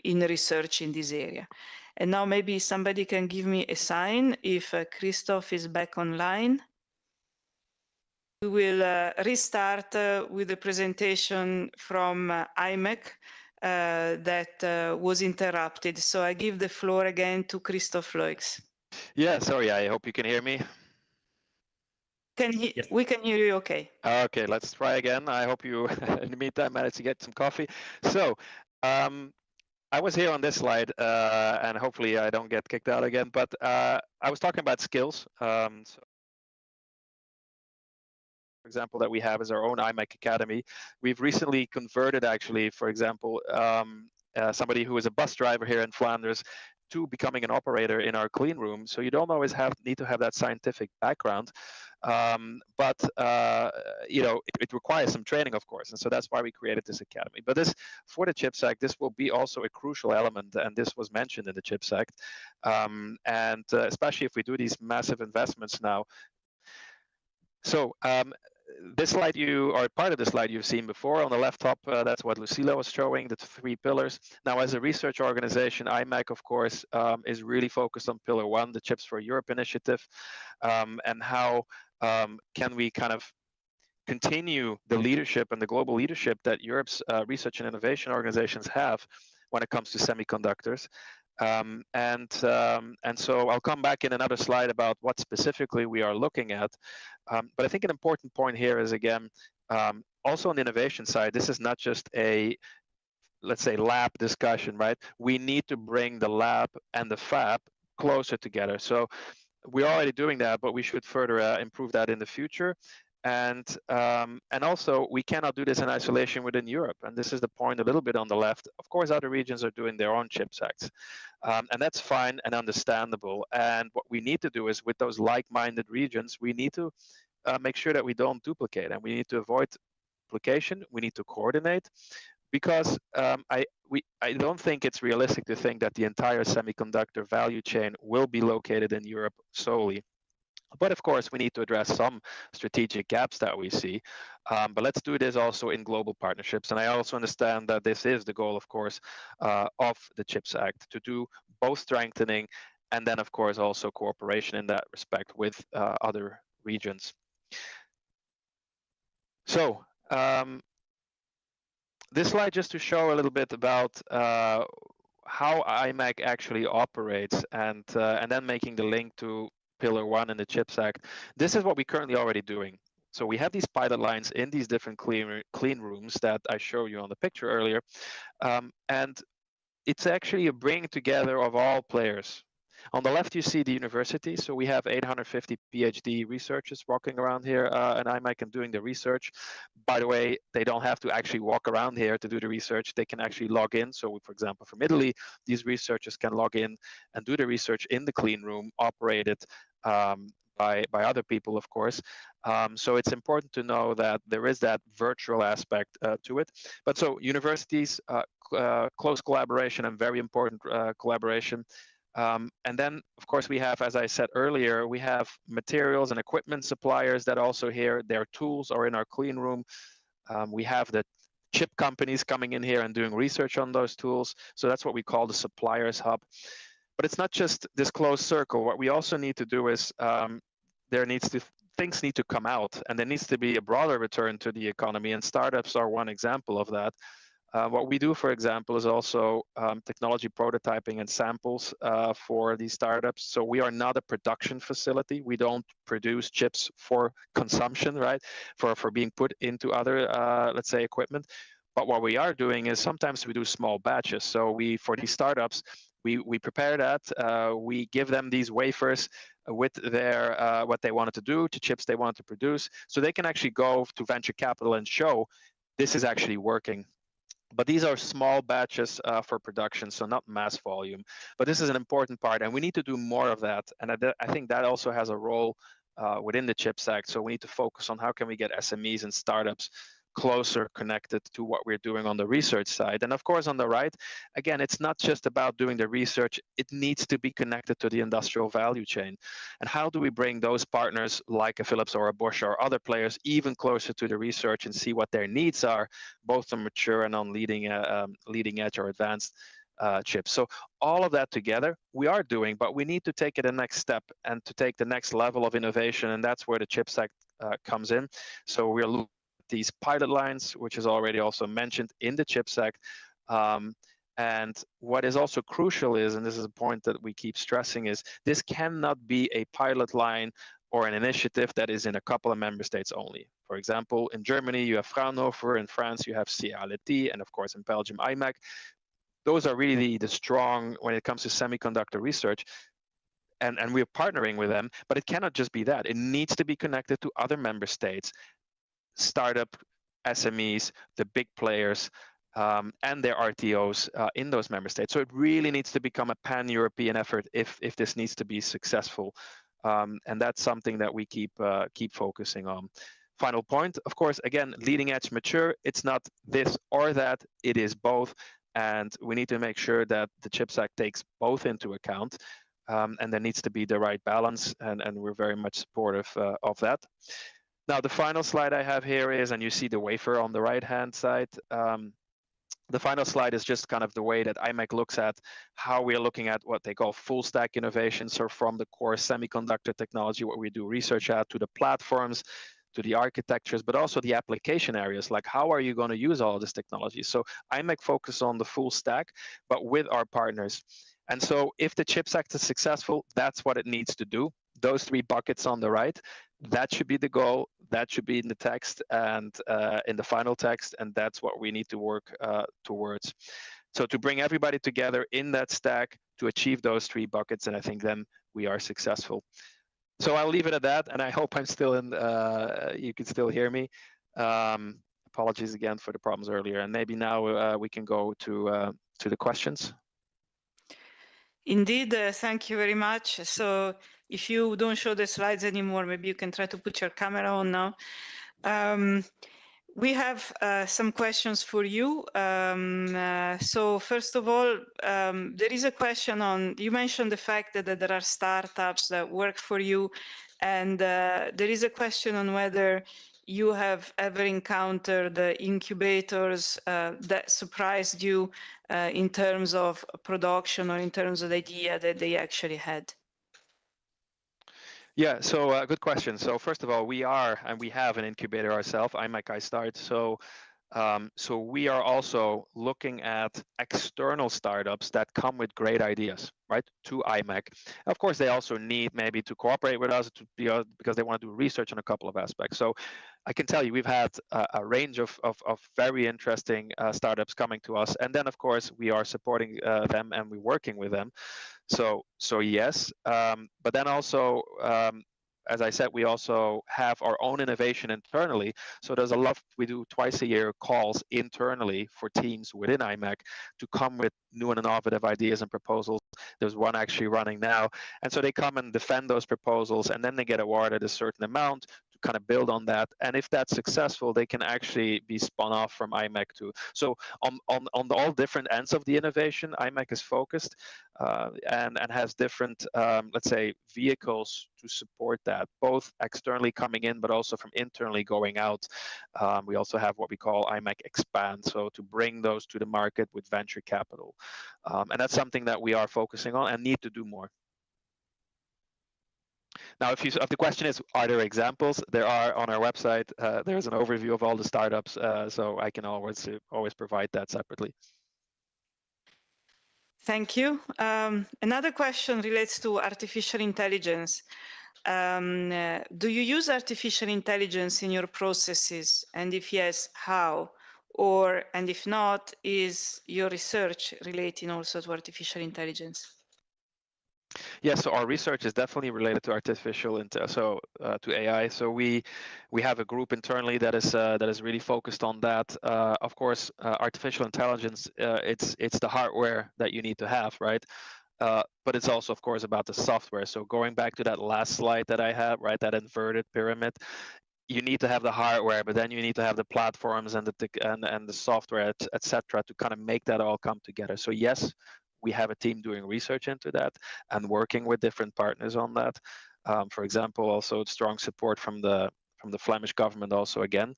research in this area. And now maybe somebody can give me a sign if Christoph is back online. We will restart with the presentation from IMEC that was interrupted. So I give the floor again to Christoph Loix. Yeah, sorry, I hope you can hear me. Yes. We can hear you okay. Okay, let's try again. I hope you, in the meantime, managed to get some coffee. So, I was here on this slide, and hopefully I don't get kicked out again, but I was talking about skills. So for example, that we have is our own IMEC Academy. We've recently converted, actually, for example, somebody who is a bus driver here in Flanders to becoming an operator in our clean room. So you don't always need to have that scientific background, but you know, it requires some training, of course, and so that's why we created this academy. But this, for the CHIPS Act, this will be also a crucial element, and this was mentioned in the CHIPS Act, and especially if we do these massive investments now. So this slide or part of the slide you've seen before. On the left top, that's what Lucila was showing, the 3 pillars. Now, as a research organization, IMEC, of course, is really focused on pillar 1, the Chips for Europe initiative, and how can we kind of continue the leadership and the global leadership that Europe's research and innovation organizations have when it comes to semiconductors. And so I'll come back in another slide about what specifically we are looking at. But I think an important point here is, again, also on the innovation side, this is not just a, let's say, lab discussion, right? We need to bring the lab and the fab closer together. So we're already doing that, but we should further improve that in the future. And also, we cannot do this in isolation within Europe. And this is the point a little bit on the left. Of course, other regions are doing their own CHIPS Acts. And that's fine and understandable. And what we need to do is, with those like-minded regions, we need to make sure that we don't duplicate, and we need to avoid duplication. We need to coordinate, because I don't think it's realistic to think that the entire semiconductor value chain will be located in Europe solely. But of course, we need to address some strategic gaps that we see. But let's do this also in global partnerships. And I also understand that this is the goal, of course, of the CHIPS Act, to do both strengthening and then, of course, also cooperation in that respect with other regions. So this slide just to show a little bit about how IMEC actually operates, and then making the link to Pillar 1 in the CHIPS Act. This is what we're currently already doing. So we have these pilot lines in these different clean rooms that I showed you on the picture earlier. And it's actually a bringing together of all players. On the left, you see the university. So we have 850 PhD researchers walking around here and IMEC and doing the research. By the way, they don't have to actually walk around here to do the research. They can actually log in. So for example, from Italy, these researchers can log in and do the research in the clean room, operated by other people, of course. So it's important to know that there is that virtual aspect to it. But so universities, close collaboration and very important collaboration. And then, of course, we have, as I said earlier, we have materials and equipment suppliers that also here, their tools are in our clean room. We have the chip companies coming in here and doing research on those tools. So that's what we call the suppliers hub. But it's not just this closed circle. What we also need to do is things need to come out, and there needs to be a broader return to the economy. And startups are one example of that. What we do, for example, is also technology prototyping and samples for these startups. So we are not a production facility. We don't produce chips for consumption, right? For being put into other, let's say, equipment. But what we are doing is sometimes we do small batches. So for these startups, we prepare that. We give them these wafers with their what they wanted to do, to chips they wanted to produce, so they can actually go to venture capital and show this is actually working. But these are small batches for production, so not mass volume. But this is an important part, and we need to do more of that. And I think that also has a role within the CHIPS Act. So we need to focus on how can we get SMEs and startups closer connected to what we're doing on the research side. And of course, on the right, again, it's not just about doing the research, it needs to be connected to the industrial value chain. And how do we bring those partners like a Phillips or a Bosch or other players even closer to the research and see what their needs are, both on mature and on leading edge or advanced chips. So all of that together we are doing, but we need to take it a next step and to take the next level of innovation, and that's where the CHIPS Act comes in. So we're looking these pilot lines, which is already also mentioned in the CHIPS Act. And what is also crucial is, and this is a point that we keep stressing, is this cannot be a pilot line or an initiative that is in a couple of member states only. For example, in Germany, you have Fraunhofer, in France, you have CALT, and of course in Belgium, IMAC. Those are really the strong when it comes to semiconductor research. And we're partnering with them, but it cannot just be that. It needs to be connected to other member states, startup SMEs, the big players, and their RTOs in those member states. So it really needs to become a pan-European effort if this needs to be successful. And that's something that we keep focusing on. Final point, of course, again, leading edge mature, it's not this or that, it is both. And we need to make sure that the CHIPS Act takes both into account. And there needs to be the right balance, and we're very much supportive of that. Now, the final slide I have here is, and you see the wafer on the right-hand side. The final slide is just kind of the way that IMEC looks at how we're looking at what they call full stack innovations, so from the core semiconductor technology, what we do research at, to the platforms, to the architectures, but also the application areas, like how are you going to use all of this technology? So IMEC focuses on the full stack, but with our partners. And so if the CHIPS Act is successful, that's what it needs to do. Those three buckets on the right, that should be the goal, that should be in the text and in the final text, and that's what we need to work towards. So to bring everybody together in that stack to achieve those three buckets, and I think then we are successful. So I'll leave it at that, and I hope I'm still in, you can still hear me. Apologies again for the problems earlier, and maybe now we can go to the questions. Indeed, thank you very much. So if you don't show the slides anymore, maybe you can try to put your camera on now. We have some questions for you. So first of all, there is a question on, you mentioned the fact that there are startups that work for you, and there is a question on whether you have ever encountered incubators that surprised you in terms of production or in terms of the idea that they actually had. Yeah, so good question. So first of all, we are, and we have an incubator ourselves, IMEC iStart. So we are also looking at external startups that come with great ideas, right, to IMEC. Of course, they also need maybe to cooperate with us because they want to do research on a couple of aspects. So I can tell you, we've had a range of very interesting startups coming to us. And then, of course, we are supporting them and we're working with them. So yes, but then also, as I said, we also have our own innovation internally. So there's a lot, we do twice a year calls internally for teams within IMEC to come with new and innovative ideas and proposals. There's one actually running now. And so they come and defend those proposals, and then they get awarded a certain amount to kind of build on that. And if that's successful, they can actually be spun off from IMEC too. So on all different ends of the innovation, IMEC is focused and has different, let's say, vehicles to support that, both externally coming in, but also from internally going out. We also have what we call IMEC Expand, so to bring those to the market with venture capital. And that's something that we are focusing on and need to do more. Now, if the question is, are there examples? There are on our website. There's an overview of all the startups, so I can always provide that separately. Thank you. Another question relates to artificial intelligence. Do you use artificial intelligence in your processes? And if yes, how? And if not, is your research relating also to artificial intelligence? Yeah, so our research is definitely related to to AI. So we have a group internally that is really focused on that. Of course, artificial intelligence, it's the hardware that you need to have, right? But it's also, of course, about the software. So going back to that last slide that I had, right, that inverted pyramid, you need to have the hardware, but then you need to have the platforms and the software, etc., to kind of make that all come together. So yes, we have a team doing research into that and working with different partners on that. For example, also strong support from the Flemish government, also again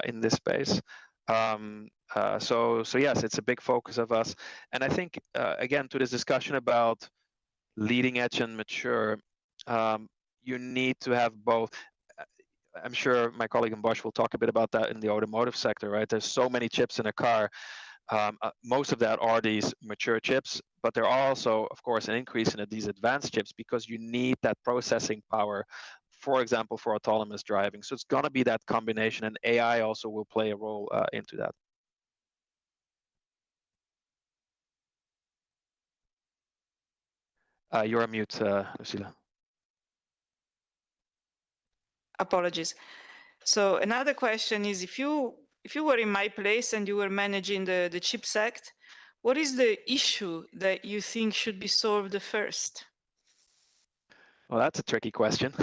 in this space. So yes, it's a big focus of us. And I think again, to this discussion about leading edge and mature, you need to have both. I'm sure my colleague in Bosch will talk a bit about that in the automotive sector, right? There's so many chips in a car. Most of that are these mature chips, but there are also, of course, an increase in these advanced chips because you need that processing power, for example, for autonomous driving. So it's going to be that combination, and AI also will play a role into that. You're on mute, Lucila. Apologies. So another question is, if you were in my place and you were managing the CHIPS Act, what is the issue that you think should be solved first? Well, that's a tricky question.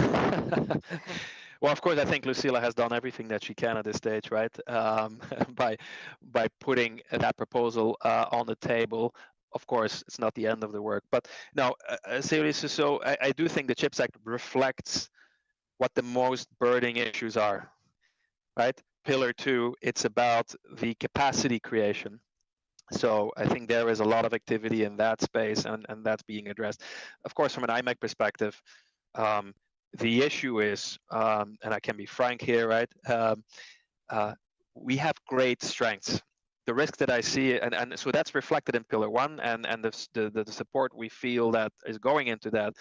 Well, of course, I think Lucila has done everything that she can at this stage, right? By putting that proposal on the table. Of course, it's not the end of the work. But no, seriously, so I do think the CHIPS Act reflects what the most burning issues are, right? Pillar 2, it's about the capacity creation. So I think there is a lot of activity in that space, and that's being addressed. Of course, from an IMEC perspective, the issue is, and I can be frank here, right? We have great strengths. The risk that I see, and so that's reflected in Pillar 1, and the support we feel that is going into that.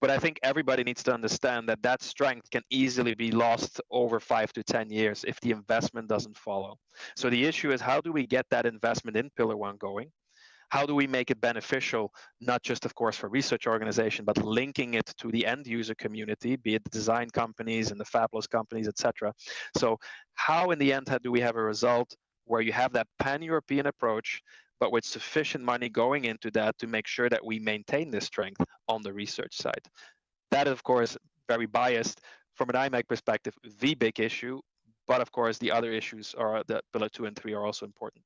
But I think everybody needs to understand that that strength can easily be lost over 5 to 10 years if the investment doesn't follow. So the issue is, how do we get that investment in Pillar 1 going? How do we make it beneficial, not just, of course, for research organization, but linking it to the end user community, be it the design companies and the fabless companies, etc. So how, in the end, do we have a result where you have that pan-European approach, but with sufficient money going into that to make sure that we maintain this strength on the research side? That, of course, very biased from an IMEC perspective, the big issue, but of course the other issues are that Pillar 2 and 3 are also important.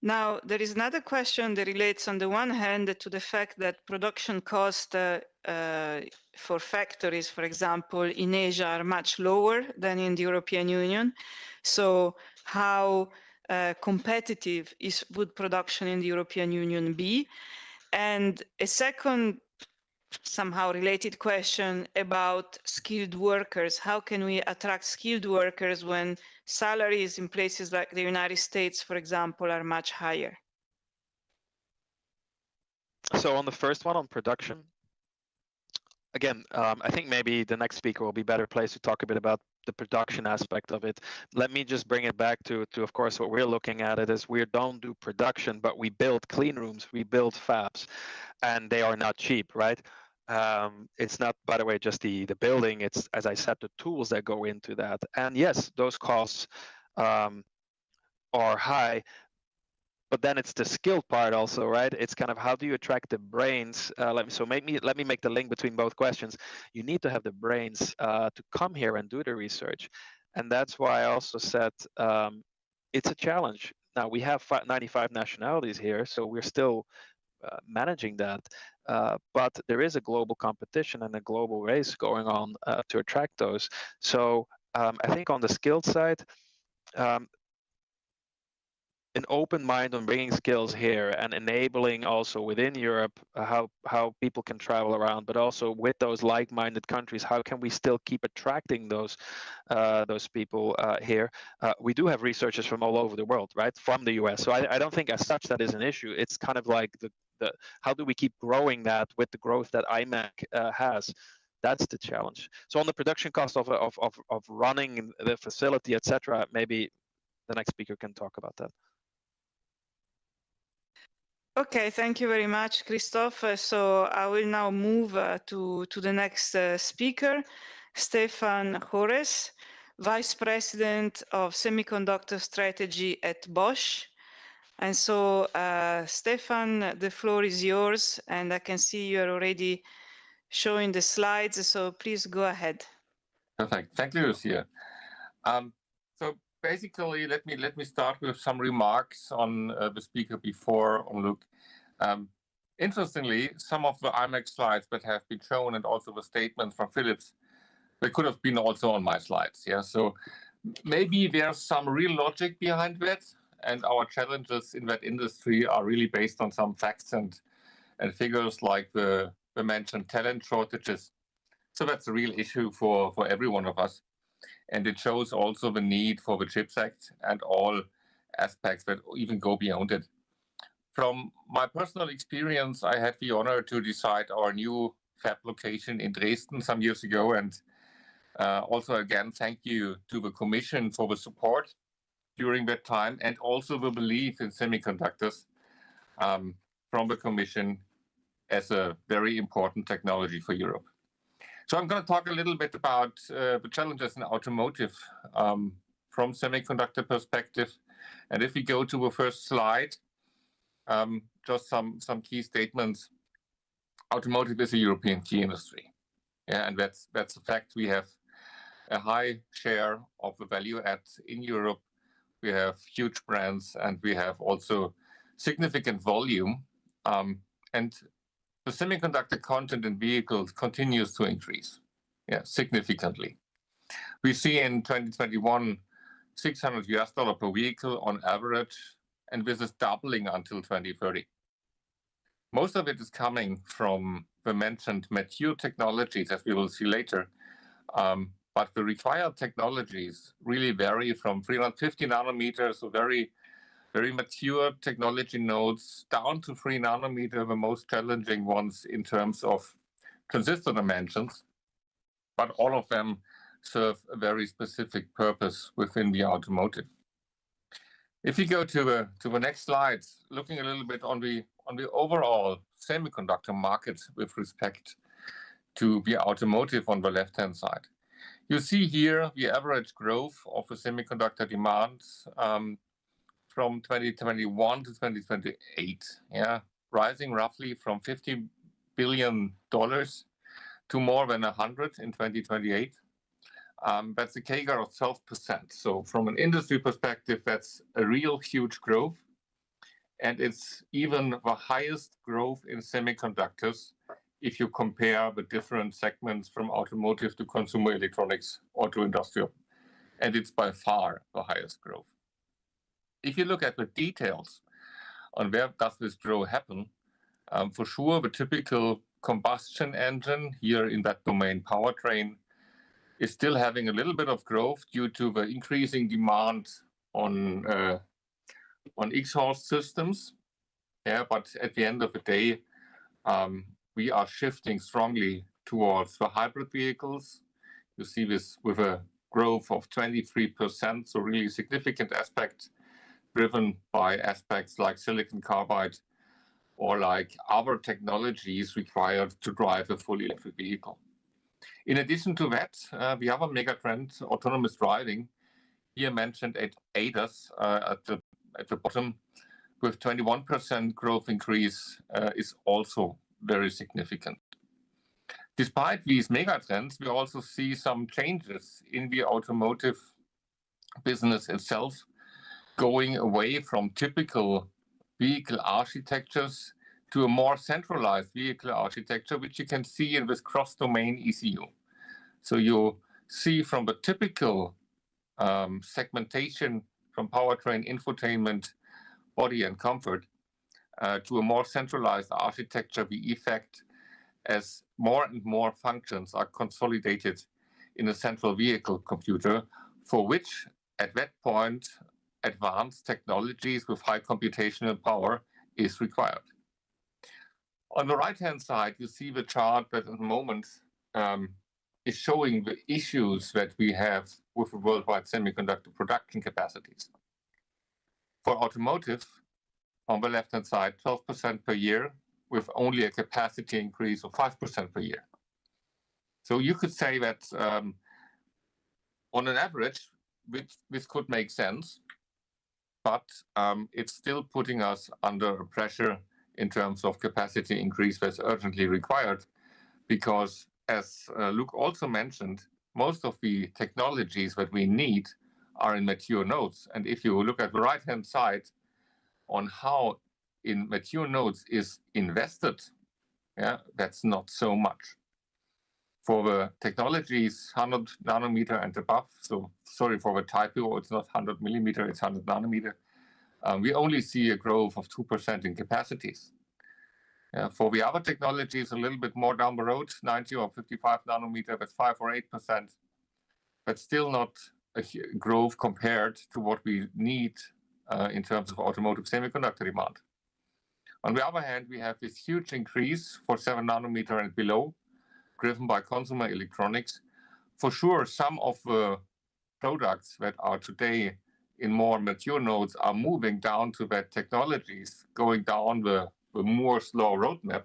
Now, there is another question that relates on the one hand to the fact that production costs for factories, for example, in Asia are much lower than in the European Union. So how competitive would production in the European Union be? And a second somehow related question about skilled workers. How can we attract skilled workers when salaries in places like the United States, for example, are much higher? So on the first one, on production, again, I think maybe the next speaker will be better placed to talk a bit about the production aspect of it. Let me just bring it back to of course, what we're looking at it is we don't do production, but we build clean rooms, we build fabs, and they are not cheap, right? It's not, by the way, just the building, it's, as I said, the tools that go into that. And yes, those costs are high, but then it's the skilled part also, right? It's kind of, how do you attract the brains? Let me make the link between both questions. You need to have the brains to come here and do the research. And that's why I also said it's a challenge. Now, we have 95 nationalities here, so we're still managing that. But there is a global competition and a global race going on to attract those. So I think on the skilled side, an open mind on bringing skills here and enabling also within Europe how people can travel around, but also with those like-minded countries, how can we still keep attracting those people here? We do have researchers from all over the world, right, from the US. So I don't think as such that is an issue. It's kind of like the how do we keep growing that with the growth that IMAC has? That's the challenge. So on the production cost of running the facility, etc., maybe the next speaker can talk about that. Okay, thank you very much, Christoph. So I will now move to the next speaker, Stefan Hores, Vice President of Semiconductor Strategy at Bosch. And so, Stefan, the floor is yours, and I can see you're already showing the slides, so please go ahead. Perfect. Thank you, Lucia. So basically, let me start with some remarks on the speaker before on Luke. Interestingly, some of the IMAC slides that have been shown and also the statements from Phillips, they could have been also on my slides. Yeah, so maybe there's some real logic behind that, and our challenges in that industry are really based on some facts and figures like the mentioned talent shortages. So that's a real issue for every one of us. And it shows also the need for the CHIPS Act and all aspects that even go beyond it. From my personal experience, I had the honor to decide our new fab location in Dresden some years ago. And also, again, thank you to the Commission for the support during that time and also the belief in semiconductors from the Commission as a very important technology for Europe. So I'm going to talk a little bit about the challenges in automotive from semiconductor perspective. And if we go to the first slide, just some key statements. Automotive is a European key industry. Yeah, and that's a fact. We have a high share of the value add in Europe. We have huge brands and we have also significant volume. And the semiconductor content in vehicles continues to increase, significantly. We see in 2021, $600 per vehicle on average, and this is doubling until 2030. Most of it is coming from the mentioned mature technologies, as we will see later. But the required technologies really vary from 350 nanometers, so very mature technology nodes, down to 3 nanometer, the most challenging ones in terms of transistor dimensions, but all of them serve a very specific purpose within the automotive. If you go to the next slide, looking a little bit on the overall semiconductor market with respect to the automotive on the left-hand side. You see here the average growth of the semiconductor demand from 2021 to 2028, rising roughly from $50 billion to more than 100 in 2028. That's a CAGR of 12%. So from an industry perspective, that's a real huge growth. And it's even the highest growth in semiconductors if you compare the different segments from automotive to consumer electronics or to industrial. And it's by far the highest growth. If you look at the details on where does this growth happen, for sure the typical combustion engine here in that domain powertrain is still having a little bit of growth due to the increasing demand on exhaust systems. Yeah, but at the end of the day, we are shifting strongly towards the hybrid vehicles. You see this with a growth of 23%, so really significant aspect driven by aspects like silicon carbide or like other technologies required to drive a fully electric vehicle. In addition to that, the other mega trend, autonomous driving, here mentioned at ADAS at the bottom, with 21% growth increase is also very significant. Despite these mega trends, we also see some changes in the automotive business itself, going away from typical vehicle architectures to a more centralized vehicle architecture, which you can see in this cross-domain ECU. So you see from the typical segmentation from powertrain infotainment body and comfort to a more centralized architecture, the effect as more and more functions are consolidated in a central vehicle computer, for which at that point advanced technologies with high computational power is required. On the right-hand side, you see the chart that at the moment is showing the issues that we have with the worldwide semiconductor production capacities. For automotive, on the left-hand side, 12% per year, with only a capacity increase of 5% per year. So you could say that on an average, this could make sense, but it's still putting us under pressure in terms of capacity increase that's urgently required, because as Luke also mentioned, most of the technologies that we need are in mature nodes. And if you look at the right-hand side on how in mature nodes is invested, that's not so much. For the technologies 100 nanometer and above, so sorry for the typo, it's not 100 millimeter, it's 100 nanometer, we only see a growth of 2% in capacities. For the other technologies, a little bit more down the road, 90 or 55 nanometer, that's 5 or 8%, but still not a growth compared to what we need in terms of automotive semiconductor demand. On the other hand, we have this huge increase for 7 nanometer and below, driven by consumer electronics. For sure, some of the products that are today in more mature nodes are moving down to that technologies, going down the Moore's law roadmap,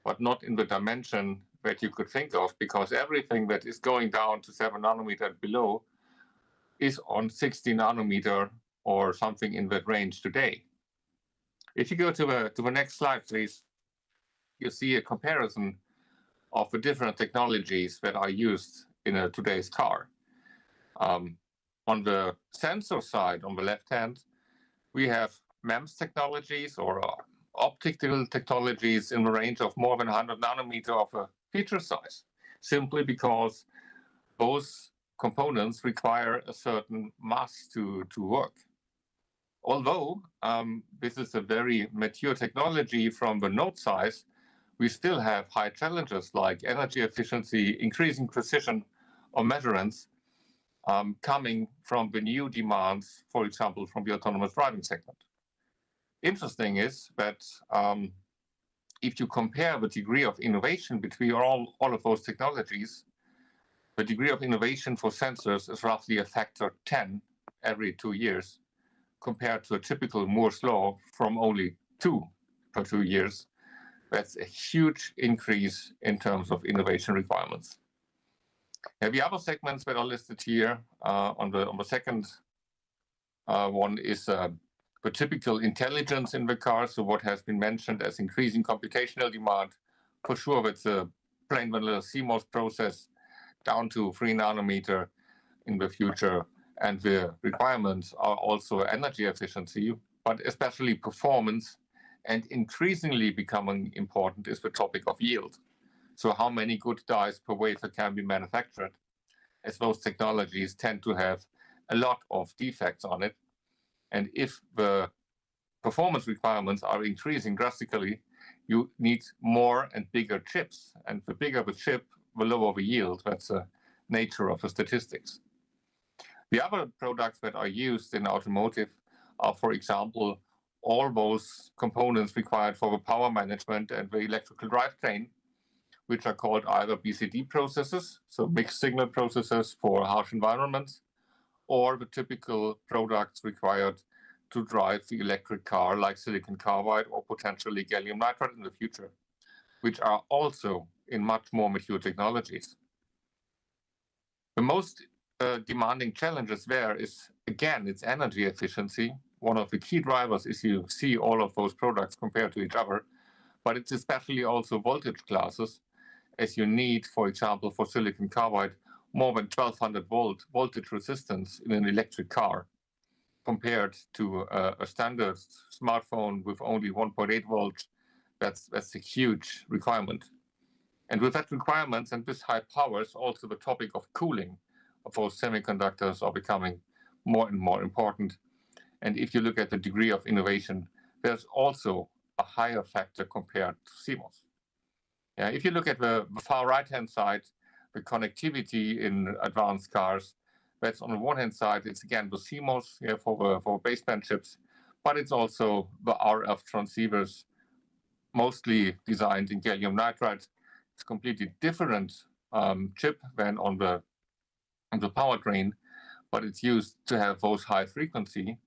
but not in the dimension that you could think of, because everything that is going down to 7 nanometer and below is on 60 nanometer or something in that range today. If you go to the next slide, please, you see a comparison of the different technologies that are used in today's car. On the sensor side, on the left hand, we have MEMS technologies or optical technologies in the range of more than 100 nanometer of a feature size, simply because those components require a certain mass to work. Although this is a very mature technology from the node size, we still have high challenges like energy efficiency, increasing precision of measurements coming from the new demands, for example, from the autonomous driving segment. Interesting is that if you compare the degree of innovation between all of those technologies, the degree of innovation for sensors is roughly a factor 10 every 2 years, compared to a typical Moore's law from only 2 per 2 years. That's a huge increase in terms of innovation requirements. And the other segments that are listed here on the second one is the typical intelligence in the car, so what has been mentioned as increasing computational demand. For sure, that's a plain vanilla CMOS process down to 3 nanometer in the future, and the requirements are also energy efficiency, but especially performance, and increasingly becoming important is the topic of yield. So how many good dies per wafer can be manufactured, as those technologies tend to have a lot of defects on it. And if the performance requirements are increasing drastically, you need more and bigger chips. And the bigger the chip, the lower the yield. That's the nature of the statistics. The other products that are used in automotive are, for example, all those components required for the power management and the electrical drivetrain, which are called either BCD processors, so mixed signal processors for harsh environments, or the typical products required to drive the electric car, like silicon carbide or potentially gallium nitride in the future, which are also in much more mature technologies. The most demanding challenges there is, again, it's energy efficiency. One of the key drivers is you see all of those products compared to each other, but it's especially also voltage classes, as you need, for example, for silicon carbide, more than 1200 volt voltage resistance in an electric car, compared to a standard smartphone with only 1.8 volts. That's a huge requirement. And with that requirements and this high powers, also the topic of cooling of those semiconductors are becoming more and more important. And if you look at the degree of innovation, there's also a higher factor compared to CMOS. Yeah, if you look at the far right-hand side, the connectivity in advanced cars, that's on the one hand side, it's again the CMOS for baseband chips, but it's also the RF transceivers, mostly designed in gallium nitride. It's a completely different chip than on the powertrain, but it's used to have those high frequency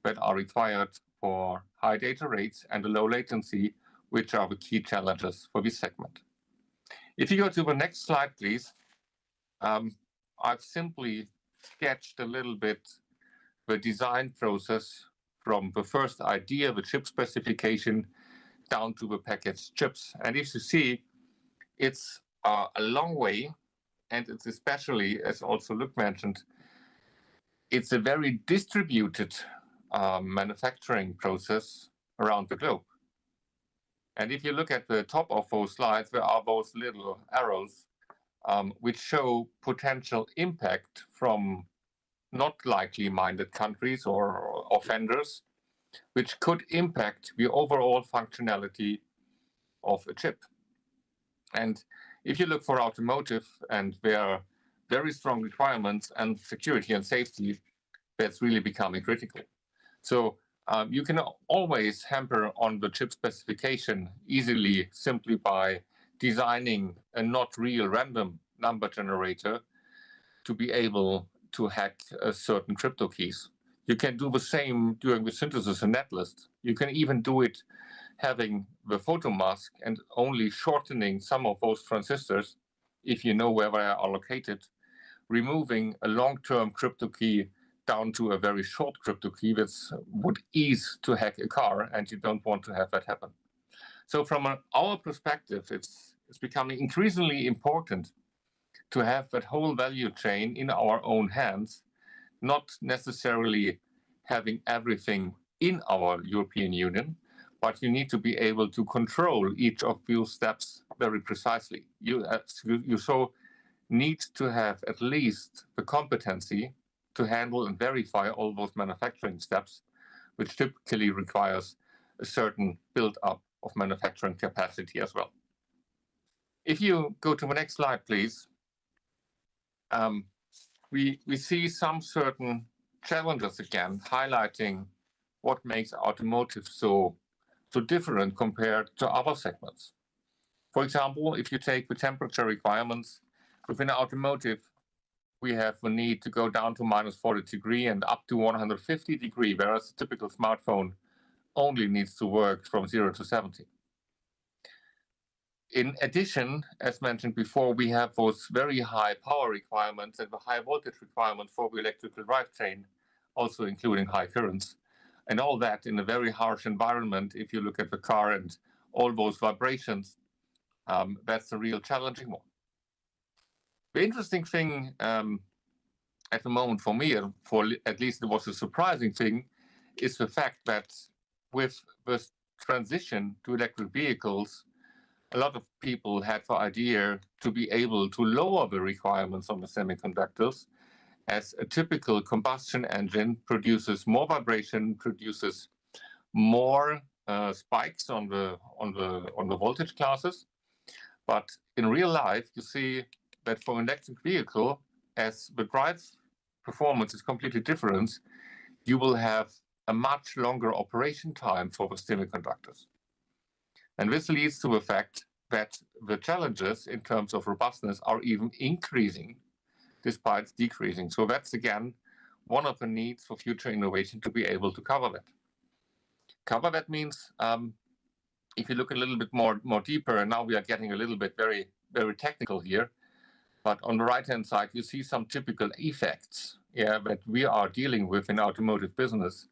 that are required for high data rates and a low latency, which are the key challenges for this segment. If you go to the next slide, please. I've simply sketched a little bit the design process from the first idea, the chip specification, down to the packaged chips. And if you see, it's a long way, and it's especially, as also Luc mentioned, it's a very distributed manufacturing process around the globe. And if you look at the top of those slides, there are those little arrows which show potential impact from not likely minded countries or offenders, which could impact the overall functionality of a chip. And if you look for automotive and their very strong requirements and security and safety, that's really becoming critical. So you can always hamper on the chip specification easily simply by designing a not real random number generator to be able to hack certain crypto keys. You can do the same during the synthesis and netlist. You can even do it having the photo mask and only shortening some of those transistors if you know where they are located, removing a long-term crypto key down to a very short crypto key that would ease to hack a car, and you don't want to have that happen. So from our perspective, it's becoming increasingly important to have that whole value chain in our own hands, not necessarily having everything in our European Union, but you need to be able to control each of those steps very precisely. You so need to have at least the competency to handle and verify all those manufacturing steps, which typically requires a certain build-up of manufacturing capacity as well. If you go to the next slide, please. We see some certain challenges again, highlighting what makes automotive so different compared to other segments. For example, if you take the temperature requirements within automotive, we have the need to go down to -40 degrees and up to 150 degrees, whereas a typical smartphone only needs to work from 0 to 70. In addition, as mentioned before, we have those very high power requirements and the high voltage requirement for the electrical drivetrain, also including high currents. And all that in a very harsh environment, if you look at the car and all those vibrations, that's a real challenging one. The interesting thing at the moment for me, for at least it was a surprising thing, is the fact that with the transition to electric vehicles, a lot of people had the idea to be able to lower the requirements on the semiconductors, as a typical combustion engine produces more vibration, produces more spikes on the voltage classes. But in real life, you see that for an electric vehicle, as the drive performance is completely different, you will have a much longer operation time for the semiconductors. And this leads to the fact that the challenges in terms of robustness are even increasing despite decreasing. So that's again one of the needs for future innovation to be able to cover that. Cover that means if you look a little bit more deeper, and now we are getting a little bit very technical here, but on the right-hand side, you see some typical effects that we are dealing with in automotive business,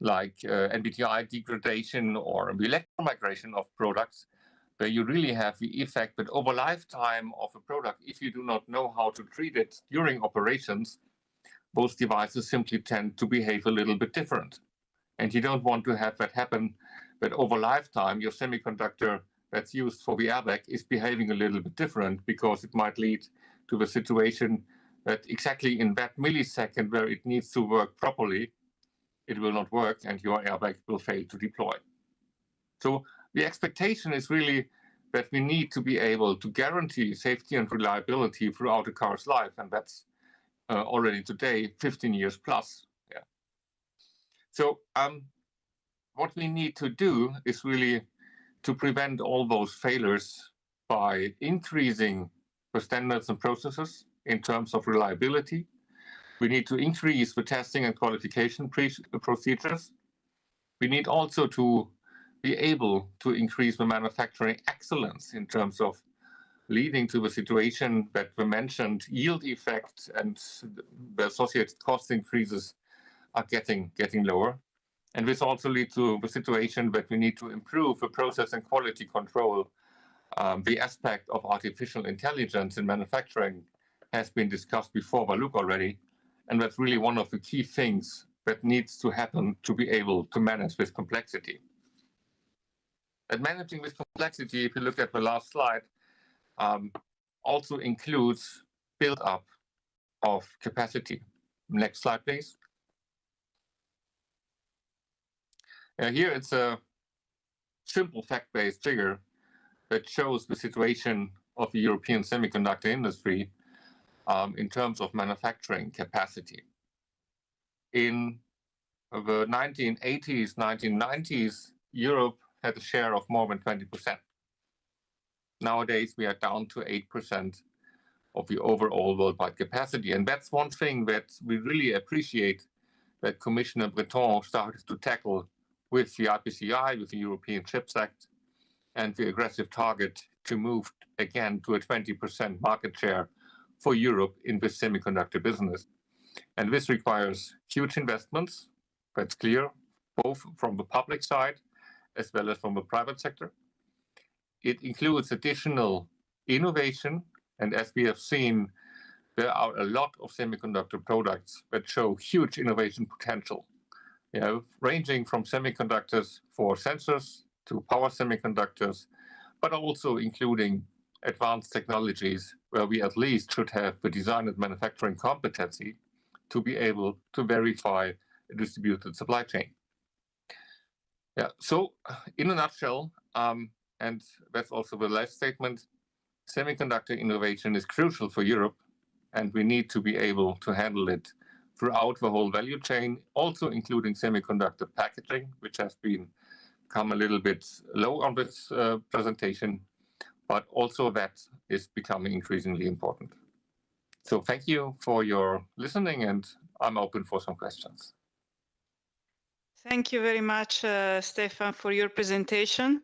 like NBTI degradation or the electromigration of products, where you really have the effect that over lifetime of a product, if you do not know how to treat it during operations, those devices simply tend to behave a little bit different. And you don't want to have that happen, that over lifetime, your semiconductor that's used for the airbag is behaving a little bit different, because it might lead to the situation that exactly in that millisecond where it needs to work properly, it will not work and your airbag will fail to deploy. So the expectation is really that we need to be able to guarantee safety and reliability throughout a car's life, and that's already today 15 years plus. Yeah. So what we need to do is really to prevent all those failures by increasing the standards and processes in terms of reliability. We need to increase the testing and qualification procedures. We need also to be able to increase the manufacturing excellence in terms of leading to the situation that the mentioned yield effect and the associated cost increases are getting lower. And this also leads to the situation that we need to improve the process and quality control. The aspect of artificial intelligence in manufacturing has been discussed before by Luke already, and that's really one of the key things that needs to happen to be able to manage this complexity. And managing this complexity, if you look at the last slide, also includes build-up of capacity. Next slide, please. Here it's a simple fact-based figure that shows the situation of the European semiconductor industry in terms of manufacturing capacity. In the 1980s, 1990s, Europe had a share of more than 20%. Nowadays, we are down to 8% of the overall worldwide capacity. And that's one thing that we really appreciate that Commissioner Breton started to tackle with the IPCI, with the European Chips Act, and the aggressive target to move again to a 20% market share for Europe in this semiconductor business. And this requires huge investments, that's clear, both from the public side as well as from the private sector. It includes additional innovation, and as we have seen, there are a lot of semiconductor products that show huge innovation potential, ranging from semiconductors for sensors to power semiconductors, but also including advanced technologies where we at least should have the design and manufacturing competency to be able to verify a distributed supply chain. Yeah, so in a nutshell, and that's also the last statement, semiconductor innovation is crucial for Europe, and we need to be able to handle it throughout the whole value chain, also including semiconductor packaging, which has become a little bit low on this presentation, but also that is becoming increasingly important. So thank you for your listening, and I'm open for some questions. Thank you very much, Stefan, for your presentation.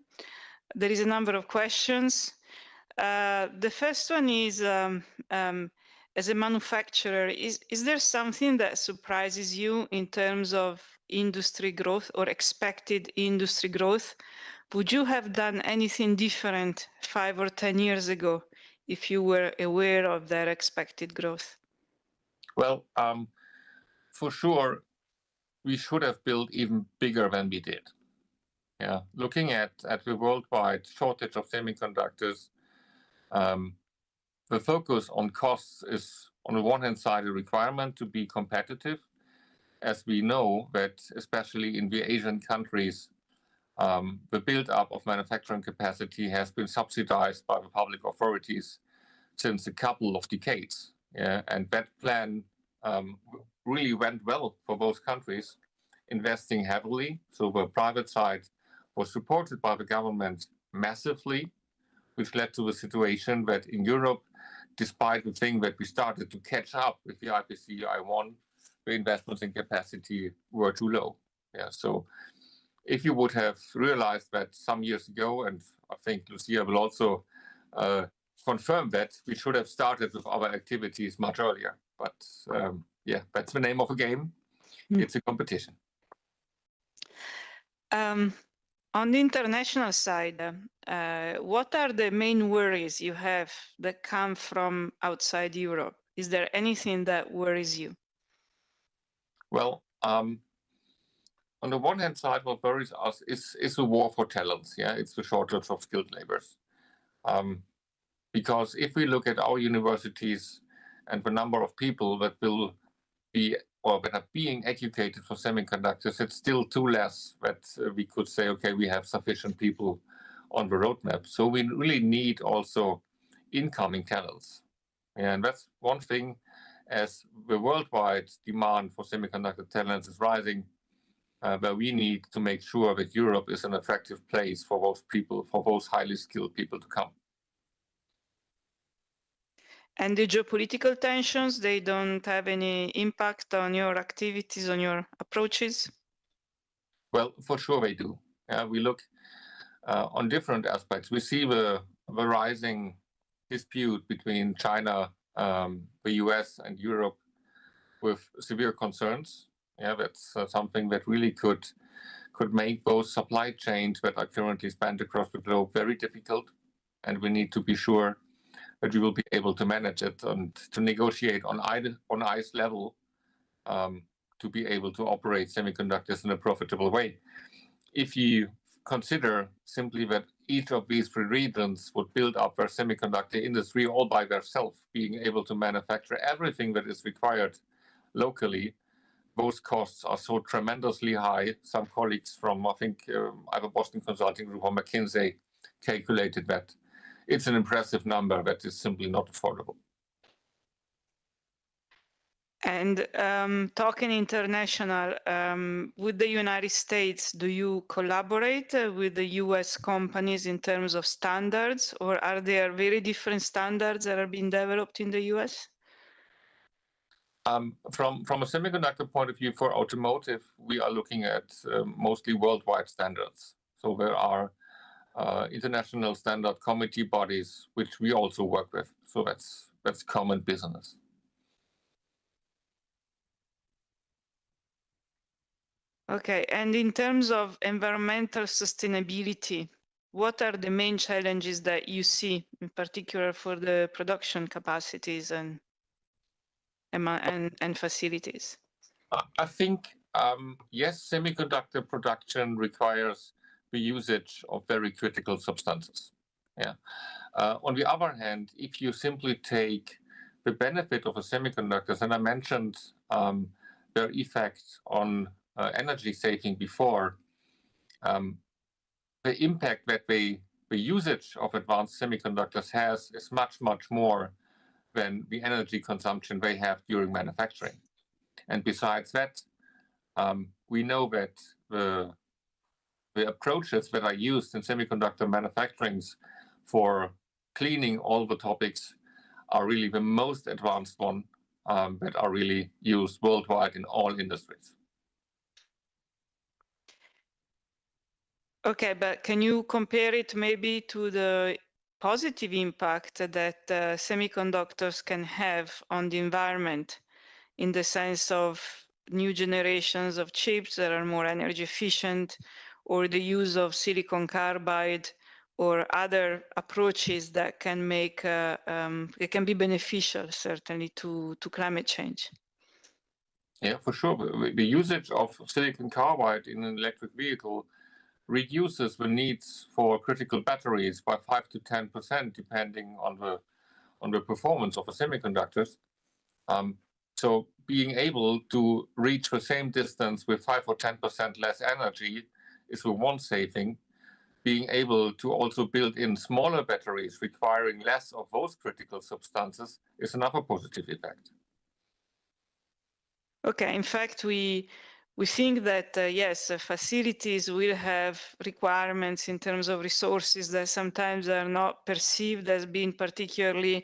There is a number of questions. The first one is, as a manufacturer, is there something that surprises you in terms of industry growth or expected industry growth? Would you have done anything different 5 or 10 years ago if you were aware of their expected growth? Well, for sure, we should have built even bigger than we did. Yeah, looking at the worldwide shortage of semiconductors, the focus on costs is, on the one hand side, a requirement to be competitive, as we know that especially in the Asian countries, the build-up of manufacturing capacity has been subsidized by the public authorities since a couple of decades. Yeah, and that plan really went well for both countries, investing heavily. So the private side was supported by the government massively, which led to a situation that in Europe, despite the thing that we started to catch up with the IPCI 1, the investments in capacity were too low. Yeah, so if you would have realized that some years ago, and I think Lucia will also confirm that, we should have started with our activities much earlier. But yeah, that's the name of the game. It's a competition. On the international side, what are the main worries you have that come from outside Europe? Is there anything that worries you? Well, on the one hand side, what worries us is a war for talents. Yeah, it's the shortage of skilled laborers. Because if we look at our universities and the number of people that will be or that are being educated for semiconductors, it's still too less that we could say, okay, we have sufficient people on the roadmap. So we really need also incoming talents. And that's one thing, as the worldwide demand for semiconductor talents is rising, but we need to make sure that Europe is an attractive place for those people, for those highly skilled people to come. And the geopolitical tensions, they don't have any impact on your activities, on your approaches? Well, for sure they do. We look on different aspects. We see the rising dispute between China, the US, and Europe with severe concerns. Yeah, that's something that really could make those supply chains that are currently spanned across the globe very difficult. And we need to be sure that we will be able to manage it and to negotiate on ICE level to be able to operate semiconductors in a profitable way. If you consider simply that each of these three regions would build up their semiconductor industry all by themselves, being able to manufacture everything that is required locally, those costs are so tremendously high. Some colleagues from, I think, either Boston Consulting Group or McKinsey calculated that it's an impressive number that is simply not affordable. And talking international, with the United States, do you collaborate with the US companies in terms of standards, or are there very different standards that are being developed in the US? From a semiconductor point of view for automotive, we are looking at mostly worldwide standards. So there are international standard committee bodies, which we also work with. So that's common business. Okay, and in terms of environmental sustainability, what are the main challenges that you see, in particular for the production capacities and facilities? I think, yes, semiconductor production requires the usage of very critical substances. Yeah. On the other hand, if you simply take the benefit of the semiconductors, and I mentioned their effect on energy saving before, the impact that the usage of advanced semiconductors has is much, much more than the energy consumption they have during manufacturing. And besides that, we know that the approaches that are used in semiconductor manufacturing for cleaning all the topics are really the most advanced one that are really used worldwide in all industries. Okay, but can you compare it maybe to the positive impact that semiconductors can have on the environment, in the sense of new generations of chips that are more energy efficient, or the use of silicon carbide or other approaches that can make it can be beneficial, certainly, to climate change? Yeah, for sure. The usage of silicon carbide in an electric vehicle reduces the needs for critical batteries by 5 to 10%, depending on the performance of the semiconductors. So being able to reach the same distance with 5 or 10% less energy is the one saving. Being able to also build in smaller batteries requiring less of those critical substances is another positive effect. Okay, in fact, we think that, yes, facilities will have requirements in terms of resources that sometimes are not perceived as being particularly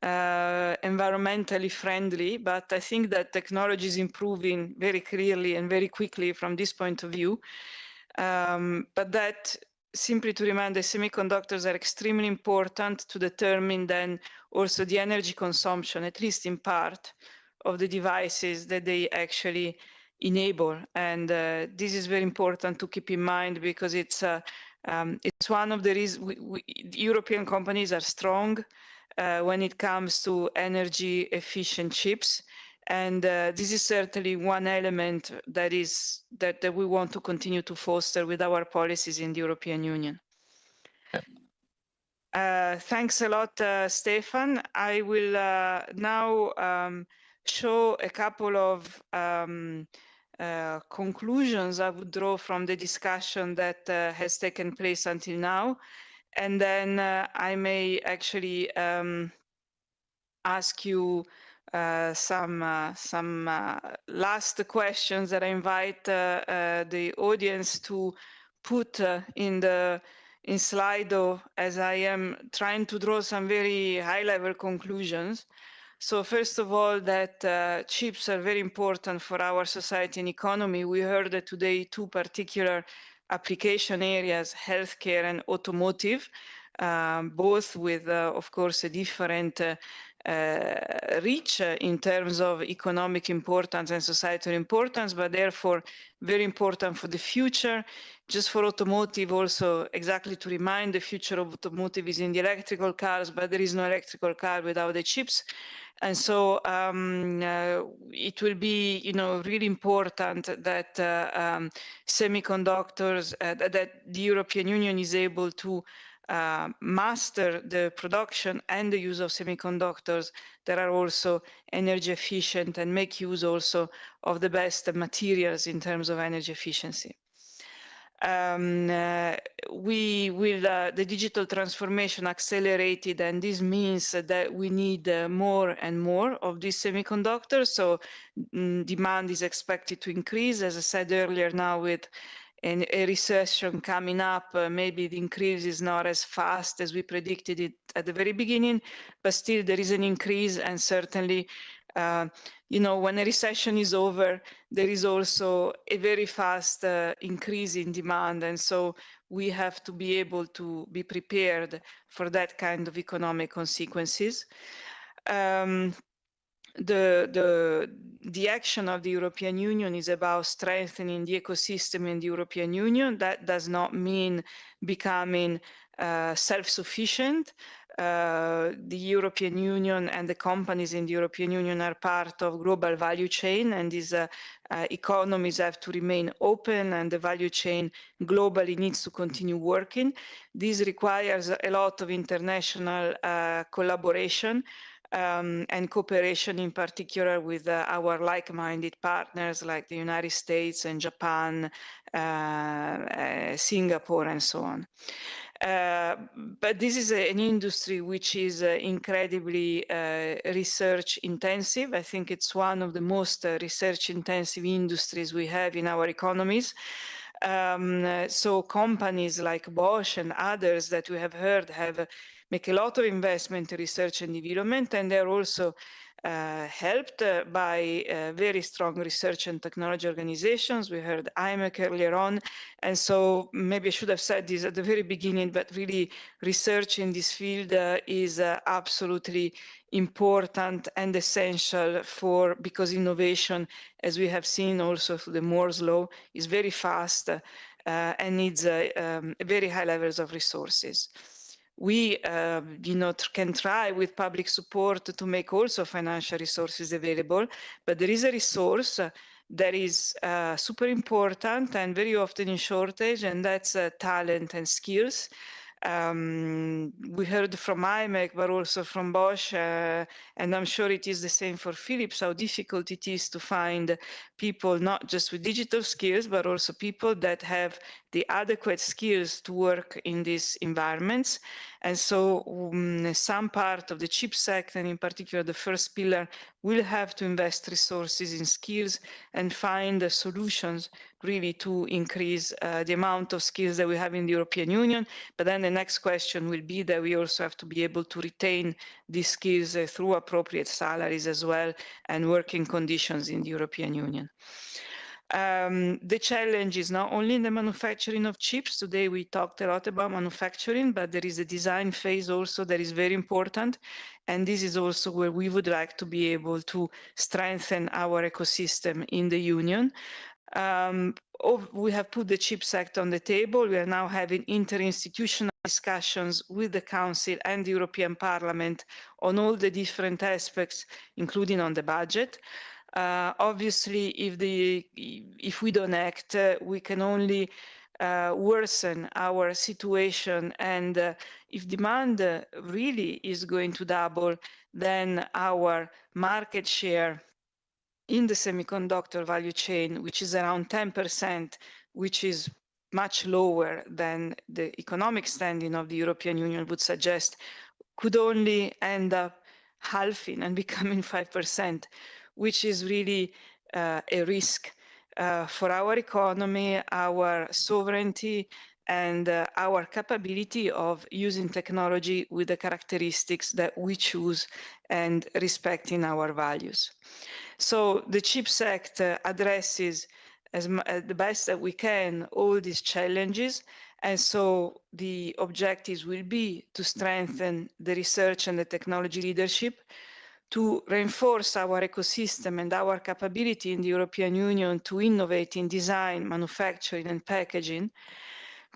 environmentally friendly, but I think that technology is improving very clearly and very quickly from this point of view. But that, simply to remind, the semiconductors are extremely important to determine then also the energy consumption, at least in part, of the devices that they actually enable. And this is very important to keep in mind, because it's one of the reasons European companies are strong when it comes to energy efficient chips. And this is certainly one element that we want to continue to foster with our policies in the European Union. Thanks a lot, Stefan. I will now show a couple of conclusions I would draw from the discussion that has taken place until now. And then I may actually ask you some last questions that I invite the audience to put in Slido, as I am trying to draw some very high-level conclusions. So first of all, that chips are very important for our society and economy. We heard that today two particular application areas, healthcare and automotive, both with, of course, a different reach in terms of economic importance and societal importance, but therefore very important for the future. Just for automotive also, exactly to remind, the future of automotive is in the electrical cars, but there is no electrical car without the chips. And so it will be, really important that semiconductors, that the European Union is able to master the production and the use of semiconductors that are also energy efficient and make use also of the best materials in terms of energy efficiency. We will the digital transformation accelerated, and this means that we need more and more of these semiconductors. So demand is expected to increase, as I said earlier. Now with a recession coming up, maybe the increase is not as fast as we predicted it at the very beginning, but still there is an increase. And certainly, when a recession is over, there is also a very fast increase in demand. And so we have to be able to be prepared for that kind of economic consequences. The action of the European Union is about strengthening the ecosystem in the European Union. That does not mean becoming self-sufficient. The European Union and the companies in the European Union are part of global value chain, and these economies have to remain open, and the value chain globally needs to continue working. This requires a lot of international collaboration and cooperation, in particular with our like-minded partners like the United States and Japan, Singapore, and so on. But this is an industry which is incredibly research intensive. I think it's one of the most research intensive industries we have in our economies. So companies like Bosch and others that we have heard make a lot of investment in research and development, and they're also helped by very strong research and technology organizations. We heard Imac earlier on, and so maybe I should have said this at the very beginning, but really research in this field is absolutely important and essential because innovation, as we have seen also through the Moore's law, is very fast and needs very high levels of resources. We can try with public support to make also financial resources available, but there is a resource that is super important and very often in shortage, and that's talent and skills. We heard from Imac, but also from Bosch, and I'm sure it is the same for Phillips, how difficult it is to find people not just with digital skills, but also people that have the adequate skills to work in these environments. And so some part of the chip sector, and in particular the first pillar, will have to invest resources in skills and find solutions really to increase the amount of skills that we have in the European Union. But then the next question will be that we also have to be able to retain these skills through appropriate salaries as well and working conditions in the European Union. The challenge is not only in the manufacturing of chips. Today we talked a lot about manufacturing, but there is a design phase also that is very important. And this is also where we would like to be able to strengthen our ecosystem in the Union. We have put the chip sector on the table. We are now having interinstitutional discussions with the Council and the European Parliament on all the different aspects, including on the budget. Obviously, if we don't act, we can only worsen our situation. And if demand really is going to double, then our market share in the semiconductor value chain, which is around 10%, which is much lower than the economic standing of the European Union would suggest, could only end up halving and becoming 5%, which is really a risk for our economy, our sovereignty, and our capability of using technology with the characteristics that we choose and respecting our values. So the CHIPS Act addresses as the best that we can all these challenges. And so the objectives will be to strengthen the research and the technology leadership, to reinforce our ecosystem and our capability in the European Union to innovate in design, manufacturing, and packaging,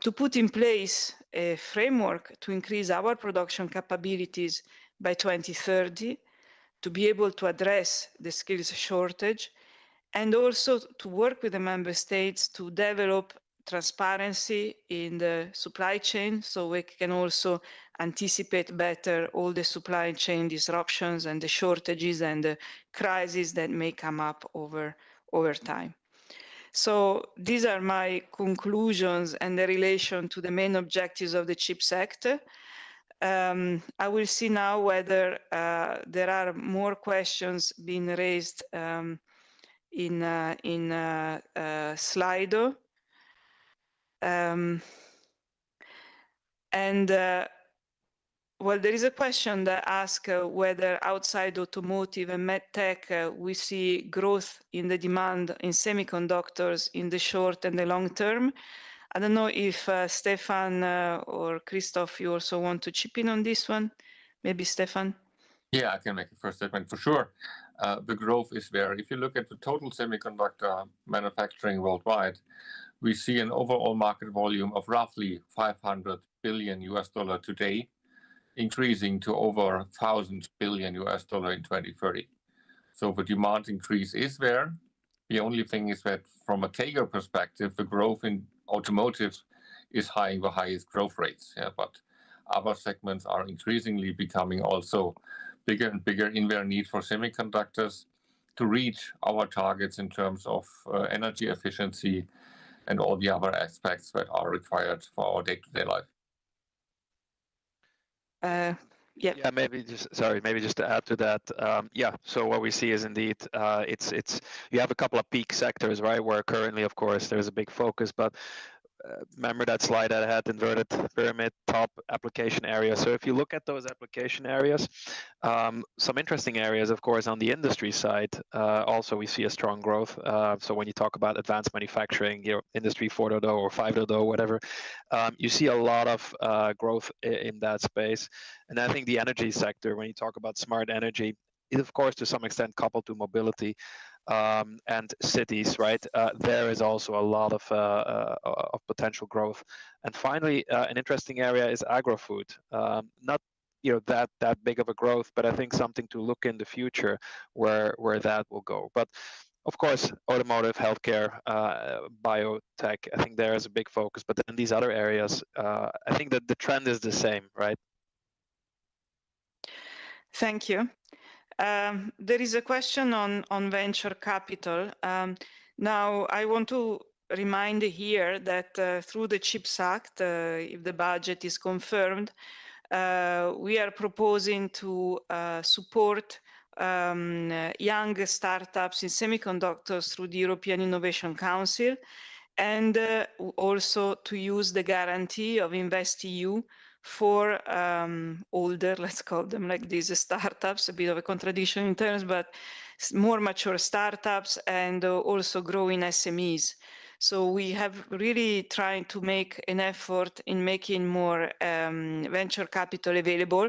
to put in place a framework to increase our production capabilities by 2030, to be able to address the skills shortage, and also to work with the member states to develop transparency in the supply chain so we can also anticipate better all the supply chain disruptions and the shortages and the crises that may come up over time. So these are my conclusions and the relation to the main objectives of the CHIPS Act. I will see now whether there are more questions being raised in Slido. Well, there is a question that asks whether outside automotive and medtech we see growth in the demand in semiconductors in the short and the long term. I don't know if Stefan or Christoph, you also want to chip in on this one. Maybe Stefan? Yeah, I can make a first statement for sure. The growth is there. If you look at the total semiconductor manufacturing worldwide, we see an overall market volume of roughly $500 billion today, increasing to over $1,000 billion in 2030. So the demand increase is there. The only thing is that from a CAGR perspective, the growth in automotive is high, the highest growth rates. Yeah, but other segments are increasingly becoming also bigger and bigger in their need for semiconductors to reach our targets in terms of energy efficiency and all the other aspects that are required for our day-to-day life. Yeah, maybe just to add to that. So what we see is indeed it's you have a couple of peak sectors, right, where currently of course there's a big focus, but remember that slide I had, inverted pyramid, top application area. So if you look at those application areas, some interesting areas, of course, on the industry side, also we see a strong growth. So when you talk about advanced manufacturing, industry 4.0 or 5.0, whatever, you see a lot of growth in that space. And I think the energy sector, when you talk about smart energy, is of course to some extent coupled to mobility. And cities, right? There is also a lot of potential growth. And finally, an interesting area is agro-food. Not that big of a growth, but I think something to look in the future where that will go. But of course, automotive, healthcare, biotech, I think there is a big focus. But in these other areas, I think that the trend is the same, right? Thank you. There is a question on venture capital. Now, I want to remind here that through the CHIPS Act, if the budget is confirmed, we are proposing to support young startups in semiconductors through the European Innovation Council, and also to use the guarantee of InvestEU for older, let's call them like these startups, a bit of a contradiction in terms, but more mature startups and also growing SMEs. So we have really tried to make an effort in making more venture capital available.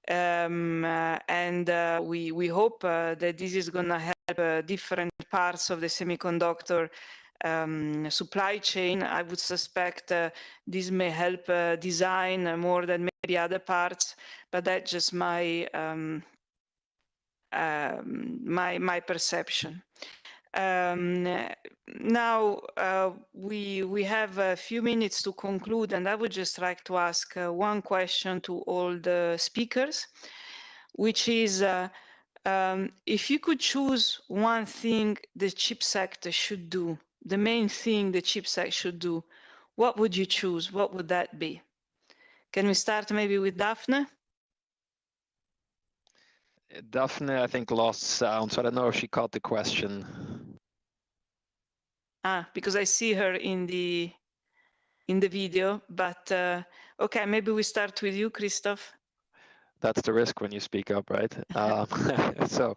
And we hope that this is going to help different parts of the semiconductor supply chain. I would suspect this may help design more than maybe other parts, but that's just my my perception. Now we have a few minutes to conclude, and I would just like to ask one question to all the speakers, which is If you could choose one thing the chip sector should do, the main thing the chip sector should do, what would you choose? What would that be? Can we start maybe with Daphne? Daphne, I think, lost sound, so I don't know if she caught the question. Because I see her in the video, but okay, maybe we start with you, Christoph. That's the risk when you speak up, right? So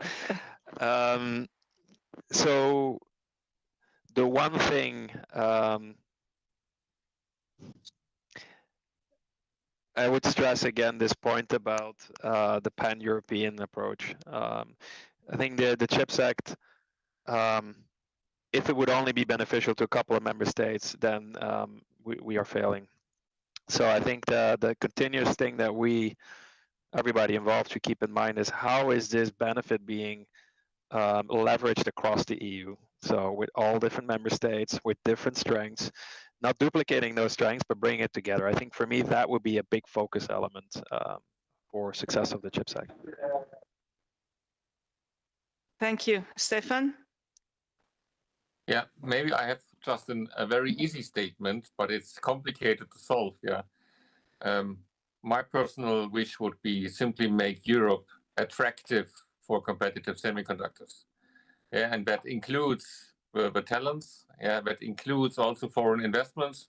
the one thing I would stress again this point about the pan-European approach. I think the CHIPS Act, if it would only be beneficial to a couple of member states, then we are failing. So I think the continuous thing that everybody involved should keep in mind is how is this benefit being leveraged across the EU? So with all different member states, with different strengths, not duplicating those strengths, but bringing it together. I think for me, that would be a big focus element for success of the CHIPS Act. Thank you. Stefan? Yeah, maybe I have just a very easy statement, but it's complicated to solve. Yeah. My personal wish would be simply make Europe attractive for competitive semiconductors. Yeah, and that includes the talents. Yeah, that includes also foreign investments.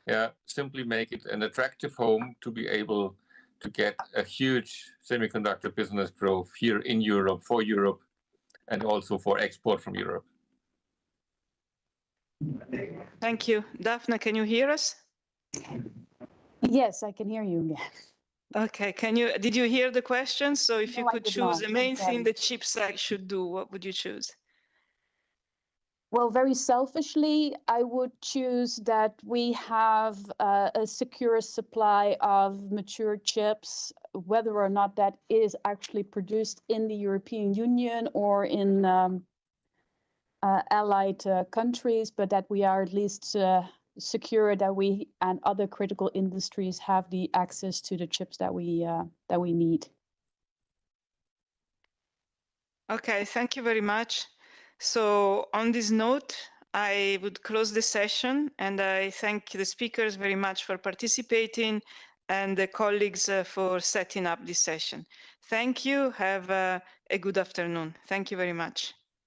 Yeah, simply make it an attractive home to be able to get a huge semiconductor business growth here in Europe, for Europe, and also for export from Europe. Thank you. Daphne, can you hear us? Yes, I can hear you. Okay, did you hear the question? So if you could choose the main thing the CHIPS Act should do, what would you choose? Well, very selfishly, I would choose that we have a secure supply of mature chips, whether or not that is actually produced in the European Union or in allied countries, but that we are at least secure that we and other critical industries have the access to the chips that we need. Okay, thank you very much. So on this note, I would close the session, and I thank the speakers very much for participating and the colleagues for setting up this session. Thank you. Have a good afternoon. Thank you very much.